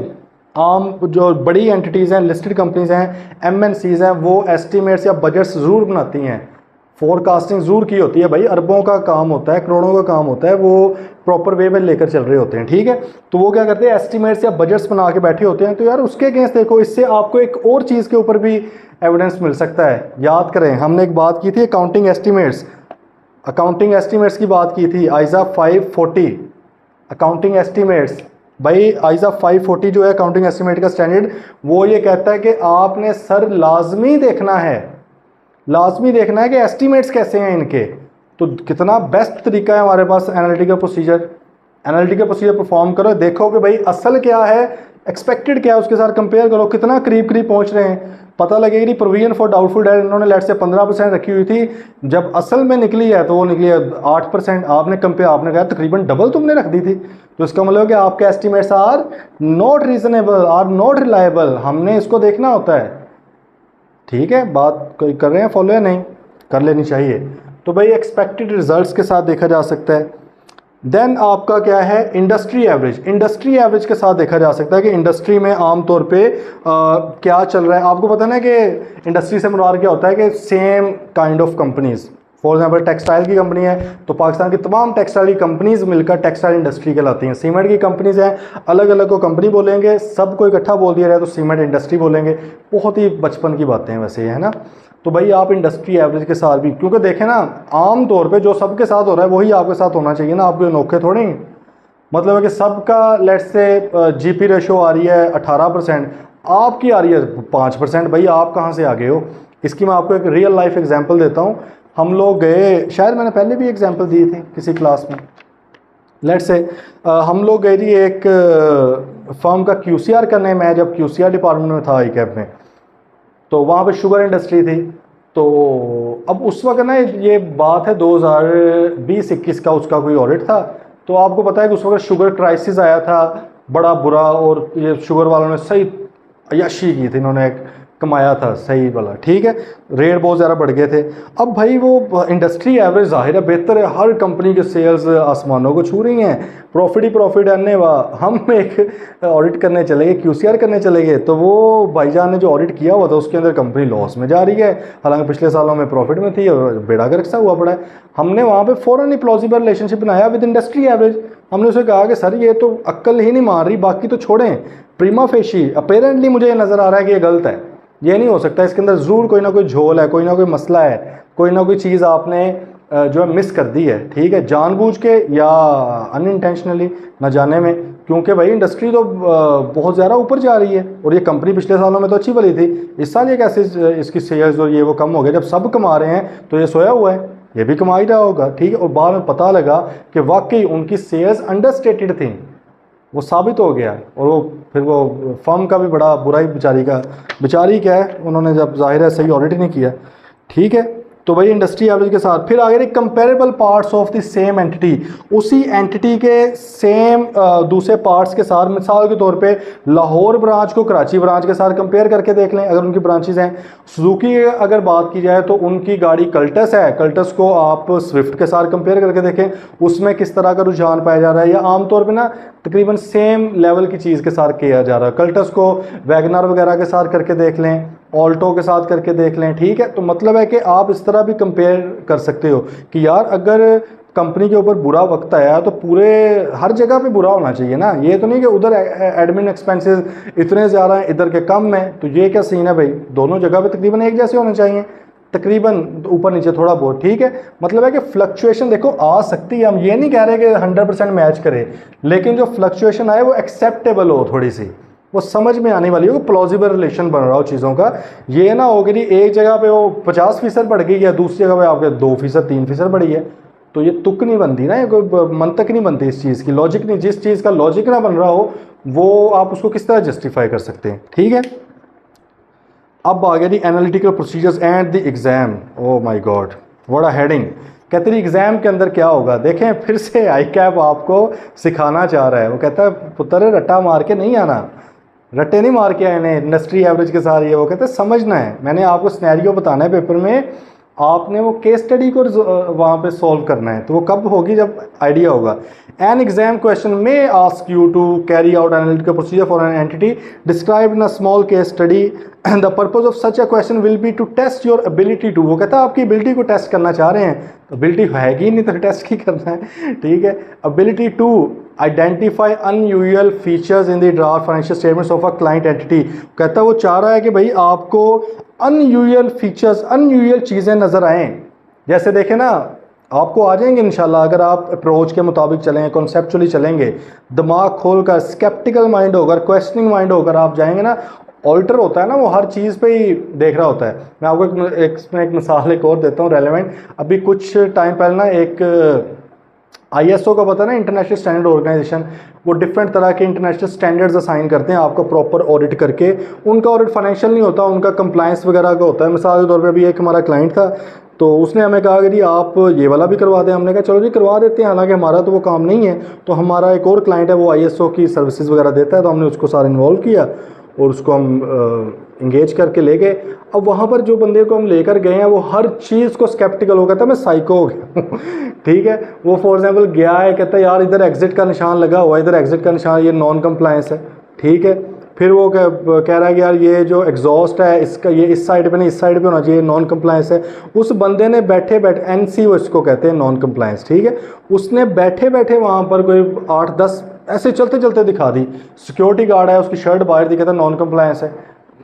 Speaker 1: आम जो बड़ी एंटिटीज़ हैं, लिस्टेड कंपनीज हैं, एमएनसीज हैं, वो एस्टिमेट्स या बजट्स ज़रूर बनाती हैं, फोरकास्टिंग ज़रूर की होती है। भाई अरबों का काम होता है, करोड़ों का काम होता है, वो प्रॉपर वे में लेकर चल रहे होते हैं, ठीक है। तो वो क्या करते हैं, एस्टिमेट्स या बजट्स बना के बैठे होते हैं। तो यार उसके अगेंस्ट देखो, इससे आपको एक और चीज़ के ऊपर भी एविडेंस मिल सकता है। याद करें, हमने एक बात की थी अकाउंटिंग एस्टिमेट्स, अकाउंटिंग एस्टिमेट्स की बात की थी, आइजा 540 अकाउंटिंग एस्टिमेट्स। भाई आइजा 540 जो है अकाउंटिंग एस्टिमेट का स्टैंडर्ड, वो ये कहता है कि आपने सर लाजमी देखना है, लाजमी देखना है कि एस्टिमेट्स कैसे हैं इनके। तो कितना बेस्ट तरीका है हमारे पास analytical procedure, analytical procedure perform करो, देखो कि भाई असल क्या है, एक्सपेक्टेड क्या है, उसके साथ कंपेयर करो कितना करीब करीब पहुंच रहे हैं। पता लगेगा कि प्रोविजन फॉर डाउटफुल डेट इन्होंने लेट से 15% रखी हुई थी, जब असल में निकली है तो वो निकली है 8%। आपने कंपेयर, आपने कहा तकरीबन डबल तुमने रख दी थी। तो इसका मतलब कि आपके estimates are not reasonable, are not reliable. हमने इसको देखना होता है, ठीक है। बात कोई कर रहे हैं फॉलो या नहीं, कर लेनी चाहिए। तो भाई एक्सपेक्टेड रिजल्ट्स के साथ देखा जा सकता है। देन आपका क्या है, इंडस्ट्री एवरेज। इंडस्ट्री एवरेज के साथ देखा जा सकता है कि इंडस्ट्री में आमतौर पे क्या चल रहा है। आपको पता है ना कि इंडस्ट्री से मुराद क्या होता है कि same kind of companies. For example textile की कंपनी है तो पाकिस्तान की तमाम टेक्सटाइल की कंपनीज मिलकर टेक्सटाइल इंडस्ट्री कहलाती हैं। सीमेंट की कंपनीज हैं, अलग अलग को कंपनी बोलेंगे, सबको इकट्ठा बोल दिया जाए तो सीमेंट इंडस्ट्री बोलेंगे। बहुत ही बचपन की बातें हैं वैसे ये, है ना। तो भाई आप इंडस्ट्री एवरेज के साथ भी, क्योंकि देखें ना आम तौर पे जो सबके साथ हो रहा है वही आपके साथ होना चाहिए ना, आपके अनोखे थोड़े ही। मतलब है कि सबका लेट से जीपी रेशो आ रही है 18%, आपकी आ रही है 5%। भाई आप कहाँ से आ गए हो। इसकी मैं आपको एक रियल लाइफ एग्जांपल देता हूँ। हम लोग गए, शायद मैंने पहले भी एग्जांपल दी थी किसी क्लास में। लेट से हम लोग गए जी एक फर्म का QCR करने। मैं जब QCR डिपार्टमेंट में था ICAP में, तो वहाँ पे शुगर इंडस्ट्री थी। तो अब उस वक्त ना ये बात है 2020-21 का, उसका कोई ऑडिट था। तो आपको पता है कि उस वक्त शुगर क्राइसिस आया था बड़ा बुरा, और ये शुगर वालों ने सही अय्याशी की थी, इन्होंने कमाया था सही वाला, ठीक है। रेट बहुत ज़्यादा बढ़ गए थे। अब भाई वो इंडस्ट्री एवरेज ज़ाहिर है बेहतर है, हर कंपनी के सेल्स आसमानों को छू रही हैं, प्रॉफिट ही प्रॉफिट है। हम एक ऑडिट करने चले गए, QCR करने चले गए, तो वो भाईजान ने जो ऑडिट किया हुआ था उसके अंदर कंपनी लॉस में जा रही है, हालांकि पिछले सालों में प्रॉफिट में थी और बेड़ा गर्क सा हुआ पड़ा है। हमने वहाँ पर फ़ौरन ही प्लॉजिबल रिलेशनशिप बनाया विद इंडस्ट्री एवरेज। हमने उसे कहा कि सर ये तो अक्ल ही नहीं मान रही, बाकी तो छोड़ें, प्रीमा फेशी अपेरेंटली मुझे नज़र आ रहा है कि ये गलत है, ये नहीं हो सकता, इसके अंदर ज़रूर कोई ना कोई झोल है, कोई ना कोई मसला है, कोई ना कोई चीज़ आपने जो है मिस कर दी है, ठीक है, जानबूझ के या अनइंटेंशनली, न जाने में। क्योंकि भाई इंडस्ट्री तो बहुत ज़्यादा ऊपर जा रही है, और ये कंपनी पिछले सालों में तो अच्छी भली थी, इस साल ये कैसे इसकी सेल्स और ये वो कम हो गया। जब सब कमा रहे हैं तो ये सोया हुआ है, ये भी कमा ही रहा होगा, ठीक है। और बाद में पता लगा कि वाकई उनकी सेल्स अंडरस्टेटेड थी, वो साबित हो गया। और वो फिर वो फर्म का भी बड़ा बुरा ही बेचारी क्या है, उन्होंने जब जाहिर है सही ऑडिट ही नहीं किया, ठीक है। तो भाई इंडस्ट्री एवरेज के साथ फिर आगे comparable parts of the same entity, उसी एंटिटी के सेम दूसरे पार्ट्स के साथ, मिसाल के तौर पे लाहौर ब्रांच को कराची ब्रांच के साथ कंपेयर करके देख लें अगर उनकी ब्रांचेज हैं। सुजुकी अगर बात की जाए तो उनकी गाड़ी कल्टस है, कल्टस को आप स्विफ्ट के साथ कंपेयर करके देखें, उसमें किस तरह का रुझान पाया जा रहा है, या आमतौर पर ना तकरीबन सेम लेवल की चीज़ के साथ किया जा रहा है। कल्टस को वैगनर वगैरह के साथ करके देख लें, ऑल्टो के साथ करके देख लें, ठीक है। तो मतलब है कि आप इस तरह भी कंपेयर कर सकते हो कि यार अगर कंपनी के ऊपर बुरा वक्त आया तो पूरे हर जगह पे बुरा होना चाहिए ना। ये तो नहीं कि उधर एडमिन एक्सपेंसेस इतने ज़्यादा हैं, इधर के कम हैं, तो ये क्या सीन है भाई। दोनों जगह पे तकरीबन एक जैसे होने चाहिए, तकरीबन ऊपर नीचे थोड़ा बहुत, ठीक है। मतलब है कि फ्लक्चुएशन देखो आ सकती है, हम ये नहीं कह रहे कि 100% मैच करे, लेकिन जो फ्लक्चुएशन आए वो एक्सेप्टेबल हो, थोड़ी सी वो समझ में आने वाली हो, प्लॉजिबल रिलेशन बन रहा हो चीज़ों का। ये ना हो कि एक जगह पे वो 50% बढ़ गई है, दूसरी जगह पे आपके 2%, 3% बढ़ी है, तो ये तुक नहीं बनती ना, ये कोई मंतक नहीं बनती इस चीज़ की, लॉजिक नहीं। जिस चीज़ का लॉजिक ना बन रहा हो वो आप उसको किस तरह जस्टिफाई कर सकते हैं, ठीक है। अब आ गया the analytical procedures and the exam. Oh my god, what a heading. कहते हैं एग्ज़ाम के अंदर क्या होगा। देखें फिर से आई कैप आपको सिखाना चाह रहा है। वो कहता है पुत्र रट्टा मार के नहीं आना, रट्टे नहीं मार के आए इंडस्ट्री एवरेज के साथ, ये वो कहते हैं समझना है। मैंने आपको सिनेरियो बताना है पेपर में, आपने वो केस स्टडी को वहाँ पे सॉल्व करना है। तो वो कब होगी, जब आइडिया होगा। एन एग्जाम क्वेश्चन में ask you to carry out analytical procedure for an entity described in a small case study. The purpose of such a question will be to test your ability to. वो कहता है आपकी एबिलिटी को टेस्ट करना चाह रहे हैं, तो एबिलिटी हैगी नहीं तो टेस्ट ही करना है, ठीक है। Ability to identify unusual features in the draft financial statements of a client entity. कहता है वो चाह रहा है कि भाई आपको अनयूजुअल फीचर्स, अनयूजुअल चीज़ें नज़र आएँ। जैसे देखें ना, आपको आ जाएंगे इंशाल्लाह अगर आप अप्रोच के मुताबिक चलेंगे, कॉन्सेप्चुअली चलेंगे, दिमाग खोल कर, स्केप्टिकल माइंड होकर, क्वेश्चनिंग माइंड होकर आप जाएंगे ना। ऑल्टर होता है ना, वो हर चीज़ पे ही देख रहा होता है। मैं आपको एक मिसाल एक और देता हूँ रेलेवेंट। अभी कुछ टाइम पहले ना एक ISO का पता है ना, इंटरनेशनल स्टैंडर्ड ऑर्गेनाइजेशन, वो डिफरेंट तरह के इंटरनेशनल स्टैंडर्ड्स असाइन करते हैं आपको प्रॉपर ऑडिट करके। उनका ऑडिट फाइनेंशियल नहीं होता, उनका कंप्लायंस वगैरह का होता है। मिसाल के तौर पे अभी एक हमारा क्लाइंट था, तो उसने हमें कहा कि जी आप ये वाला भी करवा दें। हमने कहा चलो जी करवा देते हैं, हालांकि हमारा तो वो काम नहीं है। तो हमारा एक और क्लाइंट है वो ISO की सर्विसेज वगैरह देता है, तो हमने उसको सारा इन्वॉल्व किया और उसको हम इंगेज करके ले गए। अब वहाँ पर जो बंदे को हम लेकर गए हैं वो हर चीज़ को स्केप्टिकल हो गया था, मैं साइको हो गया ठीक है। वो फॉर एग्जांपल गया है, कहता है यार इधर एग्जिट का निशान लगा हुआ है, इधर एग्जिट का निशान, ये नॉन कंप्लायंस है, ठीक है। फिर वो कह रहा है कि यार ये जो एग्जॉस्ट है इसका ये इस साइड पे नहीं इस साइड पे होना चाहिए, नॉन कंप्लायंस है। उस बंदे ने बैठे बैठे NC वो इसको कहते हैं नॉन कंप्लायंस, ठीक है। उसने बैठे बैठे वहाँ पर कोई 8-10 ऐसे चलते चलते दिखा दी। सिक्योरिटी गार्ड है, उसकी शर्ट बाहर दिखा था, नॉन कंप्लायंस है।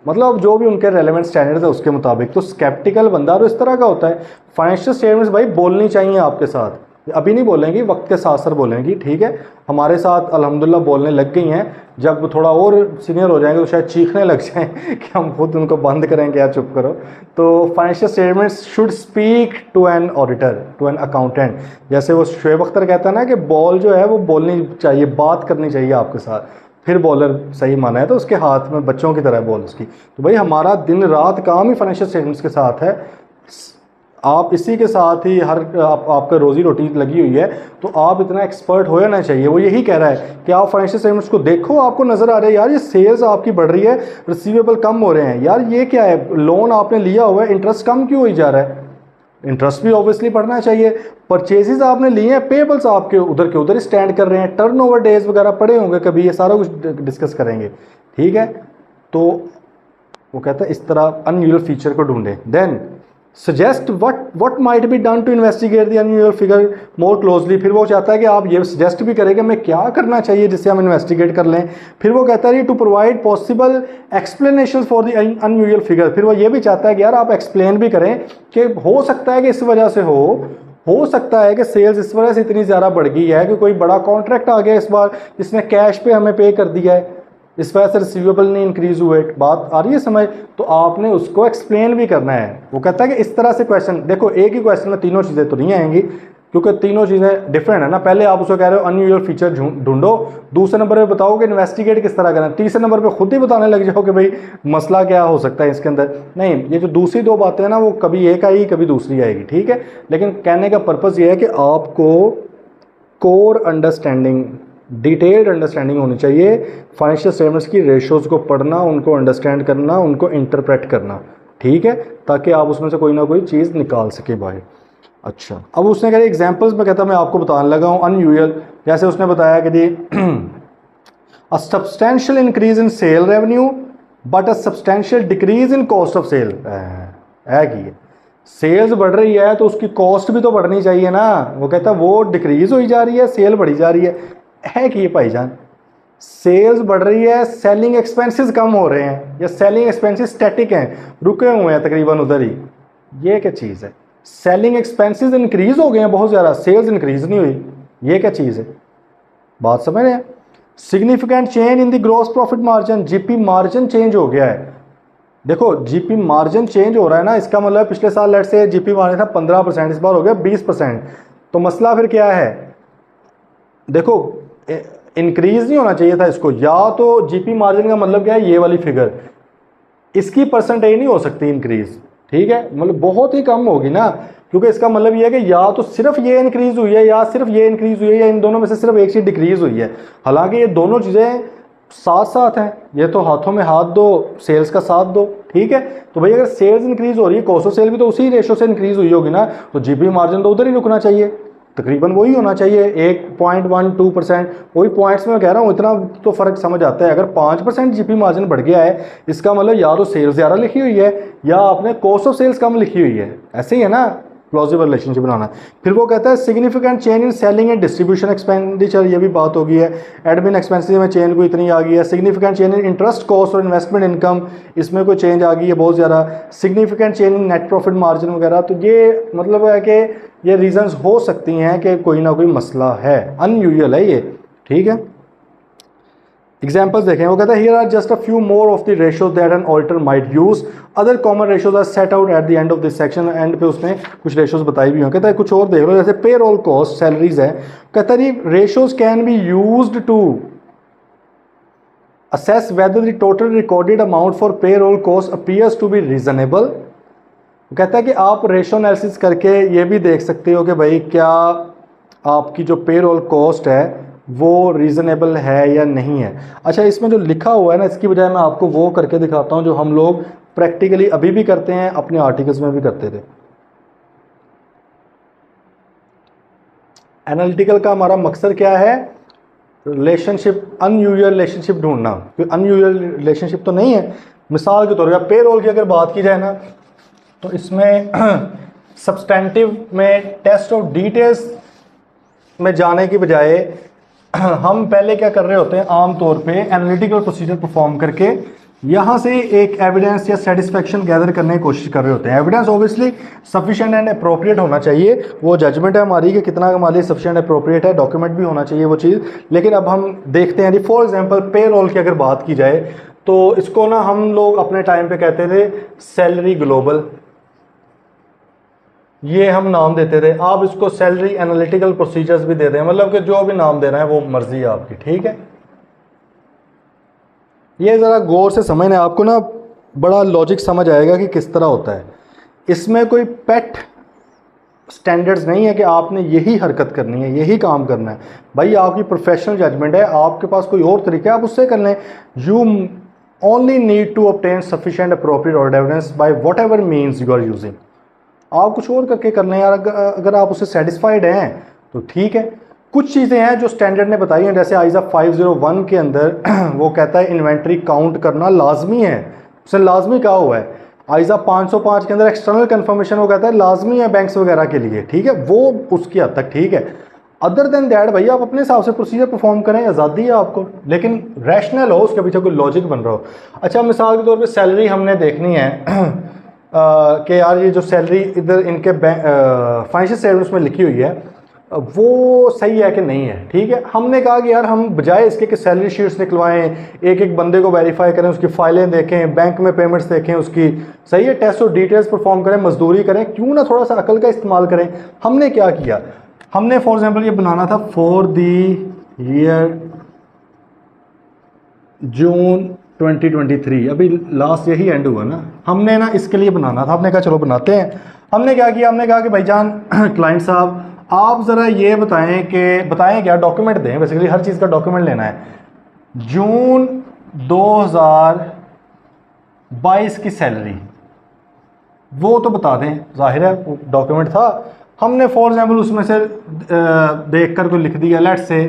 Speaker 1: मतलब जो भी उनके रेलेवेंट स्टैंडर्ड है उसके मुताबिक। तो स्केप्टिकल बंदा तो इस तरह का होता है। फाइनेंशियल स्टेटमेंट्स भाई बोलनी चाहिए आपके साथ, अभी नहीं बोलेंगी, वक्त के साथ साथ बोलेंगी, ठीक है। हमारे साथ अल्हम्दुलिल्लाह बोलने लग गई हैं। जब थोड़ा और सीनियर हो जाएंगे तो शायद चीखने लग जाएं कि हम खुद उनको बंद करेंगे, यार चुप करो। तो financial statements should speak to an auditor, to an accountant. जैसे वो शुएब अख्तर कहता है ना कि बॉल जो है वो बोलनी चाहिए, बात करनी चाहिए आपके साथ, फिर बॉलर सही माना है। तो उसके हाथ में बच्चों की तरह बॉल उसकी। तो भाई हमारा दिन रात काम ही फाइनेंशियल स्टेटमेंट्स के साथ है। आप इसी के साथ ही आपका रोजी रोटी लगी हुई है, तो आप इतना एक्सपर्ट हो जाना चाहिए। वो यही कह रहा है कि आप फाइनेंशियल स्टेटमेंट्स को देखो, आपको नज़र आ रहा है यार ये सेल्स आपकी बढ़ रही है, रिसीवेबल कम हो रहे हैं, यार ये क्या है, लोन आपने लिया हुआ है, इंटरेस्ट कम क्यों हो जा रहा है। इंटरेस्ट भी ऑब्वियसली बढ़ना चाहिए। परचेजेस आपने लिए हैं, पेबल्स आपके उधर के उधर ही स्टैंड कर रहे हैं, टर्नओवर डेज वगैरह पड़े होंगे कभी, ये सारा कुछ डिस्कस करेंगे, ठीक है। तो वो कहता है इस तरह अनयूजुअल फीचर को ढूंढें। Then suggest what might be done to investigate the unusual figure more closely. फिर वो चाहता है कि आप ये सजेस्ट भी करें कि हमें क्या करना चाहिए जिससे हम इन्वेस्टिगेट कर लें। फिर वो कहता है to provide possible explanation for the unusual figure. फिर वो ये भी चाहता है कि यार आप एक्सप्लेन भी करें कि हो सकता है कि इस वजह से हो सकता है कि सेल्स इस वजह से इतनी ज़्यादा बढ़ गई है कि कोई बड़ा कॉन्ट्रैक्ट आ गया इस बार जिसने कैश पे हमें पे कर दिया है, इस वजह से रिसीवेबल नहीं इंक्रीज हुए। बात आ रही है समझ। तो आपने उसको एक्सप्लेन भी करना है। वो कहता है कि इस तरह से क्वेश्चन, देखो एक ही क्वेश्चन में तीनों चीज़ें तो नहीं आएंगी क्योंकि तीनों चीज़ें डिफरेंट है ना। पहले आप उसको कह रहे हो अनयूजुअल फीचर ढूंढो, दूसरे नंबर पे बताओ कि इन्वेस्टिगेट किस तरह करना, तीसरे नंबर पे खुद ही बताने लग जाओ कि भाई मसला क्या हो सकता है इसके अंदर। नहीं, ये जो दूसरी दो बातें हैं ना वो कभी एक आएगी कभी दूसरी आएगी, ठीक है। लेकिन कहने का पर्पज़ ये है कि आपको कोर अंडरस्टैंडिंग, डिटेल्ड अंडरस्टैंडिंग होनी चाहिए फाइनेंशियल स्टेटमेंट्स की, रेशोज़ को पढ़ना, उनको अंडरस्टैंड करना, उनको इंटरप्रेट करना, ठीक है, ताकि आप उसमें से कोई ना कोई चीज़ निकाल सके बाहर। अच्छा, अब उसने कहा एग्जांपल्स में कहता मैं आपको बताने लगा हूँ अनयूजुअल। जैसे उसने बताया कि जी a substantial increase in sale revenue but a substantial decrease in cost of sale है कि सेल्स बढ़ रही है तो उसकी कॉस्ट भी तो बढ़नी चाहिए ना। वो कहता है वो डिक्रीज हुई जा रही है, सेल बढ़ी जा रही है कि ये भाईजान सेल्स बढ़ रही है, सेलिंग एक्सपेंसेस कम हो रहे हैं या सेलिंग एक्सपेंसेस स्टैटिक हैं, रुके हुए हैं तकरीबन उधर ही, ये क्या चीज़ है। सेलिंग एक्सपेंसेस इंक्रीज हो गए हैं बहुत ज़्यादा, सेल्स इंक्रीज नहीं हुई, ये क्या चीज़ है। बात समझ रहे हैं। Significant change in the gross profit margin, GP margin change हो गया है। देखो जीपी मार्जिन चेंज हो रहा है ना, इसका मतलब पिछले साल लेट से जीपी मार्जिन था 15%, इस बार हो गया 20%। तो मसला फिर क्या है, देखो इंक्रीज नहीं होना चाहिए था इसको, या तो जीपी मार्जिन का मतलब क्या है, ये वाली फिगर, इसकी परसेंटेज नहीं हो सकती इंक्रीज, ठीक है, मतलब बहुत ही कम होगी ना, क्योंकि इसका मतलब ये है कि या तो सिर्फ ये इंक्रीज़ हुई है या सिर्फ ये इंक्रीज़ हुई है या इन दोनों में से सिर्फ एक चीज़ डिक्रीज़ हुई है। हालांकि ये दोनों चीज़ें साथ साथ हैं, ये तो हाथों में हाथ दो, सेल्स का साथ दो, ठीक है। तो भाई अगर सेल्स इंक्रीज़ हो रही है, कॉस्ट ऑफ सेल भी तो उसी रेशो से इंक्रीज़ हुई होगी ना, तो जीपी मार्जिन तो उधर ही रुकना चाहिए, तकरीबन वही होना चाहिए 1.12%। वही पॉइंट्स में कह रहा हूँ, इतना तो फ़र्क समझ आता है। अगर 5% जीपी मार्जिन बढ़ गया है, इसका मतलब या तो सेल्स ज़्यादा लिखी हुई है या आपने कॉस्ट ऑफ सेल्स कम लिखी हुई है, ऐसे ही है ना प्लॉजिबल रिलेशनशिप बनाना। फिर वो कहता है significant change in selling and distribution expenditure, ये भी बात हो गई है। एडमिन एक्सपेंसिस में चेंज कोई इतनी आ गई है। Significant change in interest cost और इन्वेस्टमेंट इनकम, इसमें कोई चेंज आ गई है बहुत ज़्यादा। Significant change in net profit margin वगैरह, तो ये मतलब है कि ये रीजंस हो सकती हैं कि कोई ना कोई मसला है, अनयूजुअल है ये, ठीक है। एग्जाम्पल्स देखें, वो कहता है here are just a few more of the ratios that an auditor might use, other common ratios are set out at the end of this section. End पे उसने कुछ रेशियोज बताई भी हों। कहता है कुछ और देख लो, जैसे पे रोल कॉस्ट सैलरीज है, कहता है ratios can be used to assess whether the total recorded amount for payroll cost appears to be reasonable। कहता है कि आप रेशो एनालिसिस करके ये भी देख सकते हो कि भाई क्या आपकी जो पेरोल कॉस्ट है वो रीज़नेबल है या नहीं है। अच्छा, इसमें जो लिखा हुआ है ना, इसकी बजाय मैं आपको वो करके दिखाता हूँ जो हम लोग प्रैक्टिकली अभी भी करते हैं, अपने आर्टिकल्स में भी करते थे। एनालिटिकल का हमारा मकसद क्या है? रिलेशनशिप, अनयूजुअल रिलेशनशिप ढूंढना। कोई अनयूजुअल रिलेशनशिप तो नहीं है। मिसाल के तौर पर पेरोल की अगर बात की जाए ना, तो इसमें सब्सटेंटिव में टेस्ट ऑफ डिटेल्स में जाने की बजाय हम पहले क्या कर रहे होते हैं, आम तौर पे एनालिटिकल प्रोसीजर परफॉर्म करके यहाँ से एक एविडेंस या सेटिस्फेक्शन गैदर करने की कोशिश कर रहे होते हैं। Evidence obviously sufficient and appropriate होना चाहिए, वो जजमेंट है हमारी कि कितना हमारे लिए सफिशिएंट अप्रोप्रिएट है, डॉक्यूमेंट भी होना चाहिए वो चीज़। लेकिन अब हम देखते हैं, फॉर एग्जांपल पे रोल की अगर बात की जाए तो इसको ना हम लोग अपने टाइम पे कहते थे सैलरी ग्लोबल, ये हम नाम देते थे। आप इसको सैलरी एनालिटिकल प्रोसीजर्स भी दे दें, मतलब कि जो भी नाम देना है वो मर्जी है आपकी, ठीक है। ये ज़रा गौर से समझना, आपको ना बड़ा लॉजिक समझ आएगा कि किस तरह होता है। इसमें कोई पेट स्टैंडर्ड्स नहीं है कि आपने यही हरकत करनी है, यही काम करना है। भाई आपकी प्रोफेशनल जजमेंट है, आपके पास कोई और तरीका है, आप उससे कर लें। You only need to obtain sufficient appropriate evidence by whatever means you are using. आप कुछ और करके कर लें यार, अगर आप उससे सेटिस्फाइड हैं तो ठीक है। कुछ चीज़ें हैं जो स्टैंडर्ड ने बताई हैं, जैसे आइज़ा 501 के अंदर वो कहता है इन्वेंट्री काउंट करना लाजमी है, उसने लाजमी कहा हुआ है। आइज़ा 505 के अंदर एक्सटर्नल कंफर्मेशन वो कहता है लाजमी है बैंक्स वगैरह के लिए, ठीक है, वो उसकी हद तक ठीक है। अदर देन दैट भैया आप अपने हिसाब से प्रोसीजर परफॉर्म करें, आज़ादी है आपको, लेकिन रैशनल हो, उसके पीछे कोई लॉजिक बन रहा हो। अच्छा, मिसाल के तौर पर सैलरी हमने देखनी है कि यार ये जो सैलरी इधर इनके फाइनेंशियल स्टेटमेंट्स में लिखी हुई है वो सही है कि नहीं है, ठीक है। हमने कहा कि यार हम बजाय इसके कि सैलरी शीट्स निकलवाएं, एक एक बंदे को वेरीफाई करें, उसकी फाइलें देखें, बैंक में पेमेंट्स देखें उसकी, सही है, टेस्ट और डिटेल्स परफॉर्म करें, मजदूरी करें, क्यों ना थोड़ा सा अकल का इस्तेमाल करें। हमने क्या किया, हमने फॉर एग्जाम्पल ये बनाना था फॉर द ईयर जून 2023, अभी लास्ट यही एंड हुआ ना, हमने ना इसके लिए बनाना था। हमने कहा चलो बनाते हैं। हमने क्या किया, हमने कहा कि भाईजान क्लाइंट साहब आप ज़रा ये बताएं क्या डॉक्यूमेंट दें, बेसिकली हर चीज़ का डॉक्यूमेंट लेना है। जून 2022 की सैलरी वो तो बता दें, जाहिर है डॉक्यूमेंट था। हमने फॉर एग्जाम्पल उसमें से देख कर को लिख दिया, लेट से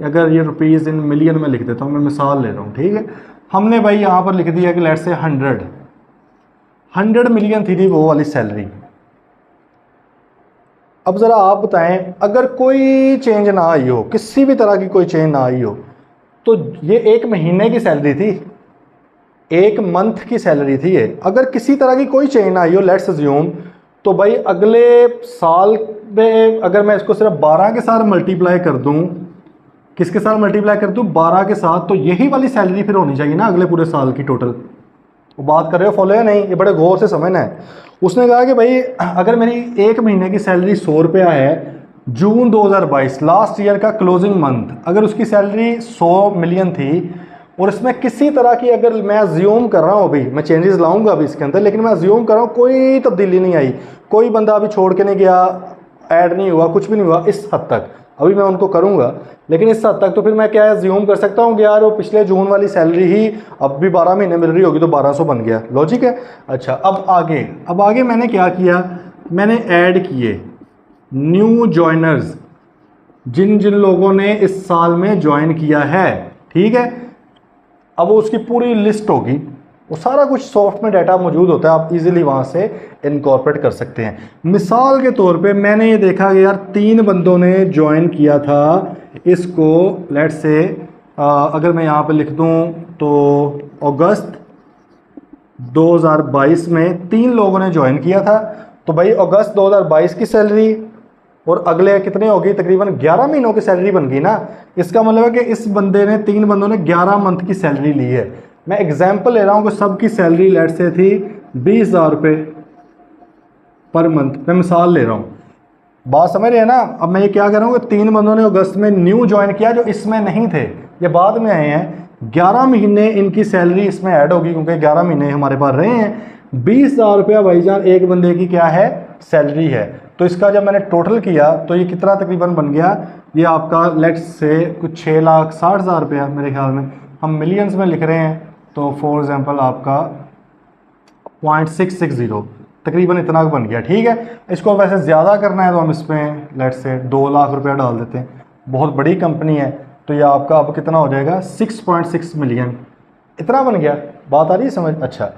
Speaker 1: अगर ये रुपीज़ इन मिलियन में लिख देता हूँ, मैं मिसाल ले रहा हूँ, ठीक है। हमने भाई यहाँ पर लिख दिया कि लेट से 100 मिलियन थी वो वाली सैलरी। अब ज़रा आप बताएं, अगर कोई चेंज ना आई हो, किसी भी तरह की कोई चेंज ना आई हो, तो ये एक महीने की सैलरी थी, एक मंथ की सैलरी थी ये। अगर किसी तरह की कोई चेंज ना आई हो, लेट्स अज्यूम, तो भाई अगले साल में अगर मैं इसको सिर्फ 12 के साथ मल्टीप्लाई कर दूं, किसके साथ मल्टीप्लाई कर दूं, 12 के साथ, तो यही वाली सैलरी फिर होनी चाहिए ना अगले पूरे साल की टोटल। वो बात कर रहे हो, फॉलो है नहीं, ये बड़े गौर से समझना है। उसने कहा कि भाई अगर मेरी एक महीने की सैलरी 100 रुपया है, जून 2022 लास्ट ईयर का क्लोजिंग मंथ, अगर उसकी सैलरी 100 मिलियन थी, और इसमें किसी तरह की, अगर मैं अज्यूम कर रहा हूँ, अभी मैं चेंजेस लाऊंगा अभी इसके अंदर, लेकिन मैं अज्यूम कर रहा हूँ कोई तब्दीली नहीं आई, कोई बंदा अभी छोड़ के नहीं गया, ऐड नहीं हुआ, कुछ भी नहीं हुआ इस हद तक, अभी मैं उनको करूँगा, लेकिन इस हद तक तो फिर मैं क्या अज्यूम कर सकता हूँ कि यार वो पिछले जून वाली सैलरी ही अब भी 12 महीने मिल रही होगी तो 1200 बन गया, लॉजिक है। अच्छा अब आगे मैंने क्या किया, मैंने ऐड किए न्यू जॉइनर्स, जिन जिन लोगों ने इस साल में ज्वाइन किया है, ठीक है। अब वो उसकी पूरी लिस्ट होगी, वो सारा कुछ सॉफ्ट में डाटा मौजूद होता है, आप इजीली वहाँ से इनकॉर्पोरेट कर सकते हैं। मिसाल के तौर पे मैंने ये देखा कि यार 3 बंदों ने ज्वाइन किया था इसको, लेट्स से अगर मैं यहाँ पे लिख दूँ तो अगस्त 2022 में 3 लोगों ने ज्वाइन किया था, तो भाई अगस्त 2022 की सैलरी और अगले कितने होगी, तकरीबन 11 महीनों की सैलरी बन गई ना। इसका मतलब है कि इस बंदे ने 3 बंदों ने 11 मंथ की सैलरी ली है। मैं एग्जांपल ले रहा हूँ कि सबकी सैलरी लेट से थी 20,000 रुपये पर मंथ, मैं मिसाल ले रहा हूँ, बात समझ रहे हैं ना। अब मैं ये क्या कर रहा हूँ कि 3 बंदों ने अगस्त में न्यू ज्वाइन किया जो इसमें नहीं थे, ये बाद में आए हैं, 11 महीने इनकी सैलरी इसमें ऐड होगी क्योंकि 11 महीने हमारे पास रहे हैं। 20,000 रुपया भाईजान एक बंदे की क्या है, सैलरी है। तो इसका जब मैंने टोटल किया तो ये कितना तकरीबन बन गया, ये आपका लेट्स से कुछ 6,60,000 रुपया मेरे ख्याल में, हम मिलियंस में लिख रहे हैं तो फॉर एग्जांपल आपका 0.660 तकरीबन इतना बन गया, ठीक है। इसको वैसे ज़्यादा करना है तो हम इसमें लेट्स से 2 लाख रुपया डाल देते हैं, बहुत बड़ी कंपनी है, तो ये आपका अब कितना हो जाएगा 6.6 मिलियन, इतना बन गया। बात आ रही है समझ। अच्छा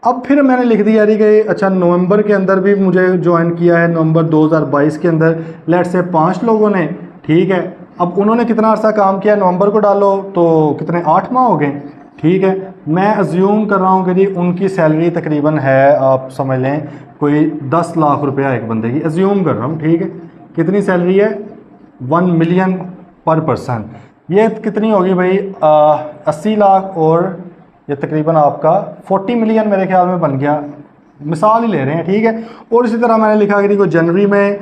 Speaker 1: अब फिर मैंने लिख दिया यारी कि अच्छा नवंबर के अंदर भी मुझे ज्वाइन किया है, नवंबर 2022 के अंदर लेट्स से 5 लोगों ने, ठीक है। अब उन्होंने कितना अर्सा काम किया, नवंबर को डालो तो कितने 8 माह हो गए, ठीक है। मैं अज्यूम कर रहा हूँ कि जी उनकी सैलरी तकरीबन है, आप समझ लें कोई 10 लाख रुपया एक बंदे की, अज्यूम कर रहा हूँ, ठीक है। कितनी सैलरी है, 1 मिलियन पर पर्सन, ये कितनी होगी भाई 80 लाख, और ये तकरीबन आपका 40 मिलियन मेरे ख्याल में बन गया, मिसाल ही ले रहे हैं, ठीक है। और इसी तरह मैंने लिखा कि जनवरी में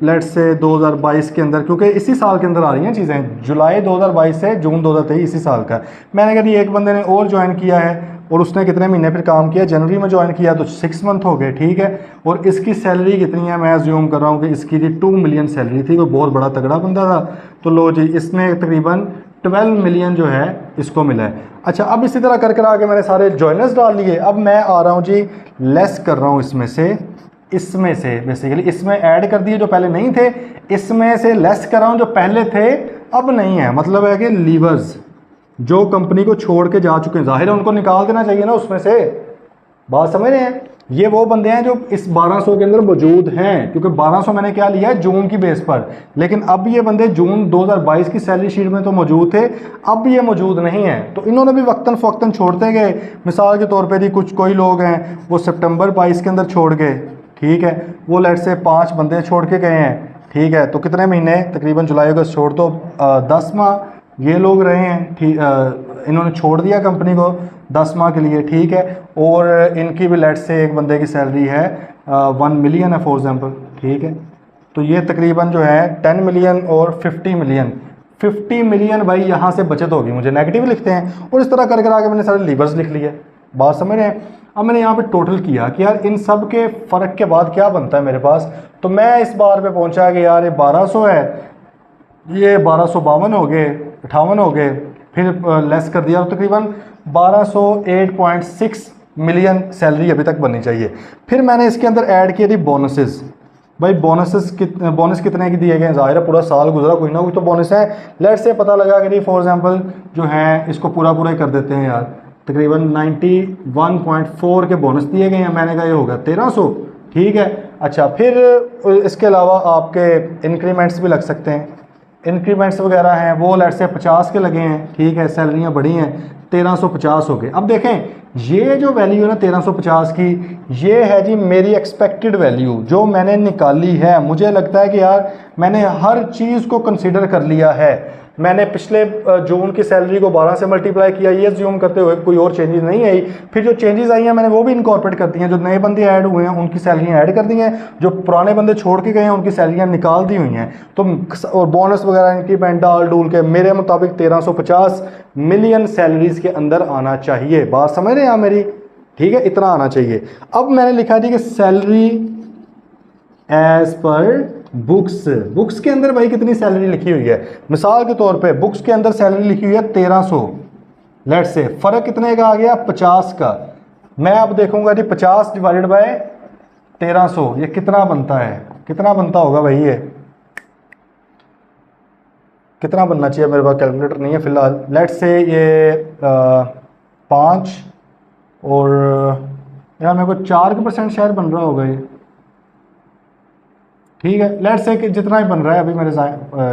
Speaker 1: लेट्स से 2022 के अंदर, क्योंकि इसी साल के अंदर आ रही हैं चीज़ें, जुलाई 2022 से जून 2023 इसी साल का, मैंने कहा एक बंदे ने और ज्वाइन किया है और उसने कितने महीने फिर काम किया, जनवरी में ज्वाइन किया तो 6 मंथ हो गए, ठीक है। और इसकी सैलरी कितनी है, मैं अज्यूम कर रहा हूँ कि इसकी जी 2 मिलियन सैलरी थी, कोई बहुत बड़ा तगड़ा बंदा था, तो लो जी इसने तकरीबन 12 मिलियन जो है इसको मिला है। अच्छा अब इसी तरह कर आगे मैंने सारे जॉइनर्स डाल लिए। अब मैं आ रहा हूँ जी लेस कर रहा हूँ इसमें से बेसिकली इसमें ऐड कर दिए जो पहले नहीं थे, इसमें से लेस कर रहा हूँ जो पहले थे अब नहीं है। मतलब है कि लीवर्स जो कंपनी को छोड़ के जा चुके हैं, जाहिर है उनको निकाल देना चाहिए ना उसमें से, बात समझ रहे हैं। ये वो बंदे हैं जो इस 1200 के अंदर मौजूद हैं, क्योंकि 1200 मैंने क्या लिया है जून की बेस पर, लेकिन अब ये बंदे जून 2022 की सैलरी शीट में तो मौजूद थे, अब ये मौजूद नहीं है, तो इन्होंने भी वक्तन फ़वक्तन छोड़ते गए। मिसाल के तौर पे जी कोई लोग हैं वो सितंबर 22 के अंदर छोड़ गए, ठीक है, वो लेट से 5 बंदे छोड़ के गए हैं, ठीक है, तो कितने महीने, तकरीबन जुलाई अगस्त छोड़ दो 10 माह ये लोग रहे हैं, ठीक, इन्होंने छोड़ दिया कंपनी को 10 माह के लिए, ठीक है। और इनकी भी लेट से एक बंदे की सैलरी है 1 मिलियन है फॉर एग्जांपल, ठीक है। तो ये तकरीबन जो है 10 मिलियन और 50 मिलियन भाई यहाँ से बचत होगी, मुझे नेगेटिव लिखते हैं। और इस तरह कर आगे मैंने सारे लीवर्स लिख लिए, बात समझ रहे हैं। अब मैंने यहाँ पे टोटल किया कि यार इन सब के फ़र्क के बाद क्या बनता है मेरे पास, तो मैं इस बार पे पहुँचा कि यार ये 1200 है, ये 1252 हो गए, 58 हो गए, फिर लेस कर दिया तो तकरीबन 1208.6 मिलियन सैलरी अभी तक बननी चाहिए। फिर मैंने इसके अंदर ऐड किए थी बोनसेस। भाई बोनस कितने की दिए गए, ज़ाहिर है पूरा साल गुजरा, कोई ना कोई तो बोनस है। लेट से पता लगा कि फॉर एग्जांपल जो है इसको पूरा ही कर देते हैं यार, तकरीबन 91.4 के बोनस दिए गए हैं। मैंने कहा ये होगा 1300, ठीक है। अच्छा फिर इसके अलावा आपके इंक्रीमेंट्स भी लग सकते हैं, इंक्रीमेंट्स वगैरह हैं वो लेट से 50 के लगे हैं, ठीक है, सैलरियाँ बढ़ी हैं 1350 हो गए। अब देखें ये जो वैल्यू है ना 1350 की, ये है जी मेरी एक्सपेक्टेड वैल्यू जो मैंने निकाली है। मुझे लगता है कि यार मैंने हर चीज़ को कंसिडर कर लिया है, मैंने पिछले जून की सैलरी को 12 से मल्टीप्लाई किया, ये ज्यूम करते हुए कोई और चेंजेस नहीं आई। फिर जो चेंजेस आई हैं मैंने वो भी इनकॉर्पोरेट कर दी हैं। जो नए बंदे ऐड हुए हैं उनकी सैलरियाँ ऐड कर दी हैं, जो पुराने बंदे छोड़ के गए हैं उनकी सैलरियाँ निकाल दी हुई हैं। तो और बोनस वगैरह इंक्रीमेंट डाल डूल के मेरे मुताबिक 1350 मिलियन सैलरीज के अंदर आना चाहिए। बात समझ रहे हैं आप मेरी? ठीक है, इतना आना चाहिए। अब मैंने लिखा थी कि सैलरी एज पर बुक्स के अंदर भाई कितनी सैलरी लिखी हुई है। मिसाल के तौर पे बुक्स के अंदर सैलरी लिखी हुई है 1300, लेट से फर्क कितने का आ गया 50 का। मैं अब देखूंगा जी 50 डिवाइडेड बाय 1300 ये कितना बनता है, कितना बनता होगा भाई, ये कितना बनना चाहिए। मेरे पास कैलकुलेटर नहीं है फिलहाल। लेट से ये 5 और यार मेरे को 4% शायद बन रहा होगा ये। ठीक है, लेट्स से कि जितना भी बन रहा है, अभी मेरे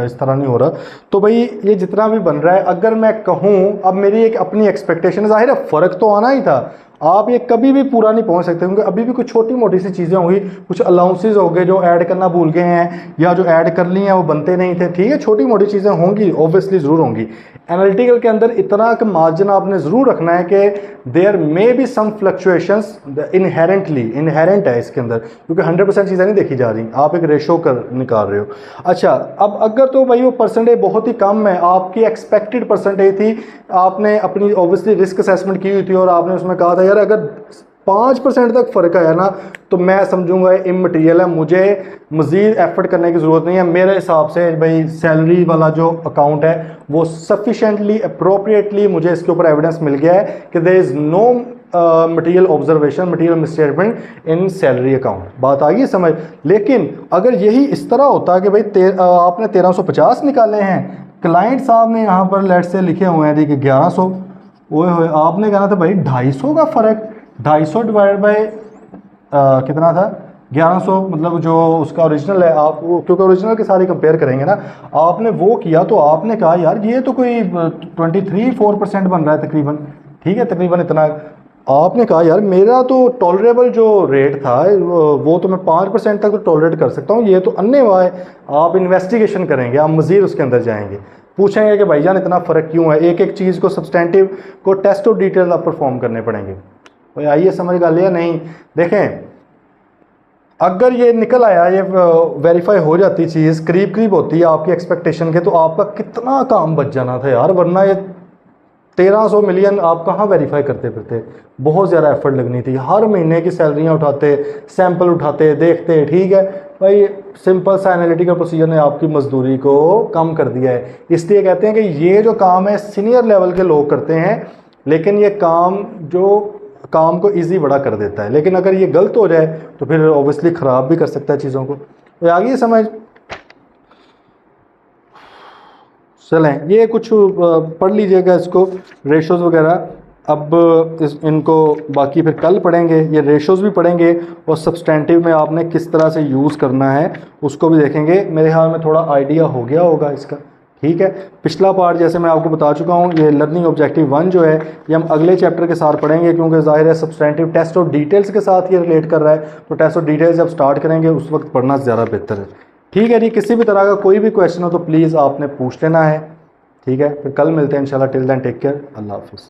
Speaker 1: इस तरह नहीं हो रहा, तो भाई ये जितना भी बन रहा है अगर मैं कहूँ, अब मेरी एक अपनी एक्सपेक्टेशन है, जाहिर है फ़र्क तो आना ही था। आप ये कभी भी पूरा नहीं पहुंच सकते क्योंकि अभी भी कुछ छोटी मोटी सी चीज़ें होंगी, कुछ अलाउंसेज हो गए जो ऐड करना भूल गए हैं या जो ऐड कर ली हैं वो बनते नहीं थे। ठीक है, छोटी मोटी चीज़ें होंगी, ऑब्वियसली ज़रूर होंगी। एनालिटिकल के अंदर इतना का मार्जिन आपने ज़रूर रखना है कि there may be some fluctuations inherent है इसके अंदर, क्योंकि 100% चीज़ें नहीं देखी जा रही, आप एक रेशो निकाल रहे हो। अच्छा, अब अगर तो भाई वो परसेंटेज बहुत ही कम है, आपकी एक्सपेक्टेड परसेंटेज थी, आपने अपनी ऑब्वियसली रिस्क असेसमेंट की हुई थी और आपने उसमें कहा था यार अगर 5% तक फ़र्क आया ना तो मैं समझूंगा इमटेरियल है, मुझे मज़ीद एफर्ट करने की ज़रूरत नहीं है। मेरे हिसाब से भाई सैलरी वाला जो अकाउंट है वो सफिशेंटली अप्रोप्रिएटली मुझे इसके ऊपर एविडेंस मिल गया है कि there is no material observation, material misstatement in salary account. बात आ गई समझ? लेकिन अगर यही इस तरह होता कि भाई आपने 1350 निकाले हैं, क्लाइंट साहब ने यहाँ पर लेट से लिखे हुए हैं कि 1100, ओए होए आपने कहना था भाई 250 का फ़र्क, 250 डिवाइड बाय कितना था 1100, मतलब जो उसका ओरिजिनल है, आप क्योंकि ओरिजिनल के सारे कंपेयर करेंगे ना, आपने वो किया तो आपने कहा यार ये तो कोई 23-4% बन रहा है तकरीबन। ठीक है, तकरीबन इतना। आपने कहा यार मेरा तो टॉलरेबल जो रेट था वो तो मैं 5% तक तो टॉलरेट कर सकता हूँ, ये तो अन्यवा है। आप इन्वेस्टिगेशन करेंगे, आप मज़ीद उसके अंदर जाएंगे, पूछेंगे कि भाईजान इतना फ़र्क क्यों है, एक एक चीज़ को सब्सटेंटिव को टेस्ट और डिटेल आप परफॉर्म करने पड़ेंगे। भाई आइए समझ गा लिया नहीं? देखें, अगर ये निकल आया, ये वेरीफाई हो जाती चीज़, करीब करीब होती है आपकी एक्सपेक्टेशन के, तो आपका कितना काम बच जाना था यार, वरना ये 1300 मिलियन आप कहाँ वेरीफाई करते फिरते, बहुत ज़्यादा एफर्ट लगनी थी। हर महीने की सैलरियाँ उठाते, सैंपल उठाते, देखते। ठीक है भाई, सिंपल सा एनालिटिकल प्रोसीजर ने आपकी मजदूरी को कम कर दिया है। इसलिए कहते हैं कि ये जो काम है सीनियर लेवल के लोग करते हैं, लेकिन ये काम को इजी बड़ा कर देता है, लेकिन अगर ये गलत हो जाए तो फिर ऑब्वियसली ख़राब भी कर सकता है चीज़ों को। तो आगे समझ चलें, ये कुछ पढ़ लीजिएगा इसको, रेशोज़ वगैरह। अब इनको बाकी फिर कल पढ़ेंगे, ये रेशोज़ भी पढ़ेंगे और सब्सटेंटिव में आपने किस तरह से यूज़ करना है उसको भी देखेंगे। मेरे ख्याल में थोड़ा आइडिया हो गया होगा इसका। ठीक है, पिछला पार्ट जैसे मैं आपको बता चुका हूँ, ये लर्निंग ऑब्जेक्टिव 1 जो है ये हम अगले चैप्टर के साथ पढ़ेंगे, क्योंकि ज़ाहिर है सब्सटेंटिव टेस्ट और डिटेल्स के साथ ये रिलेट कर रहा है, तो टेस्ट और डिटेल्स जब स्टार्ट करेंगे उस वक्त पढ़ना ज़्यादा बेहतर है। ठीक है जी, किसी भी तरह का कोई भी क्वेश्चन हो तो प्लीज़ आपने पूछ लेना है। ठीक है, फिर कल मिलते हैं इंशाल्लाह। टिल देन टेक केयर, अल्लाह हाफिज़।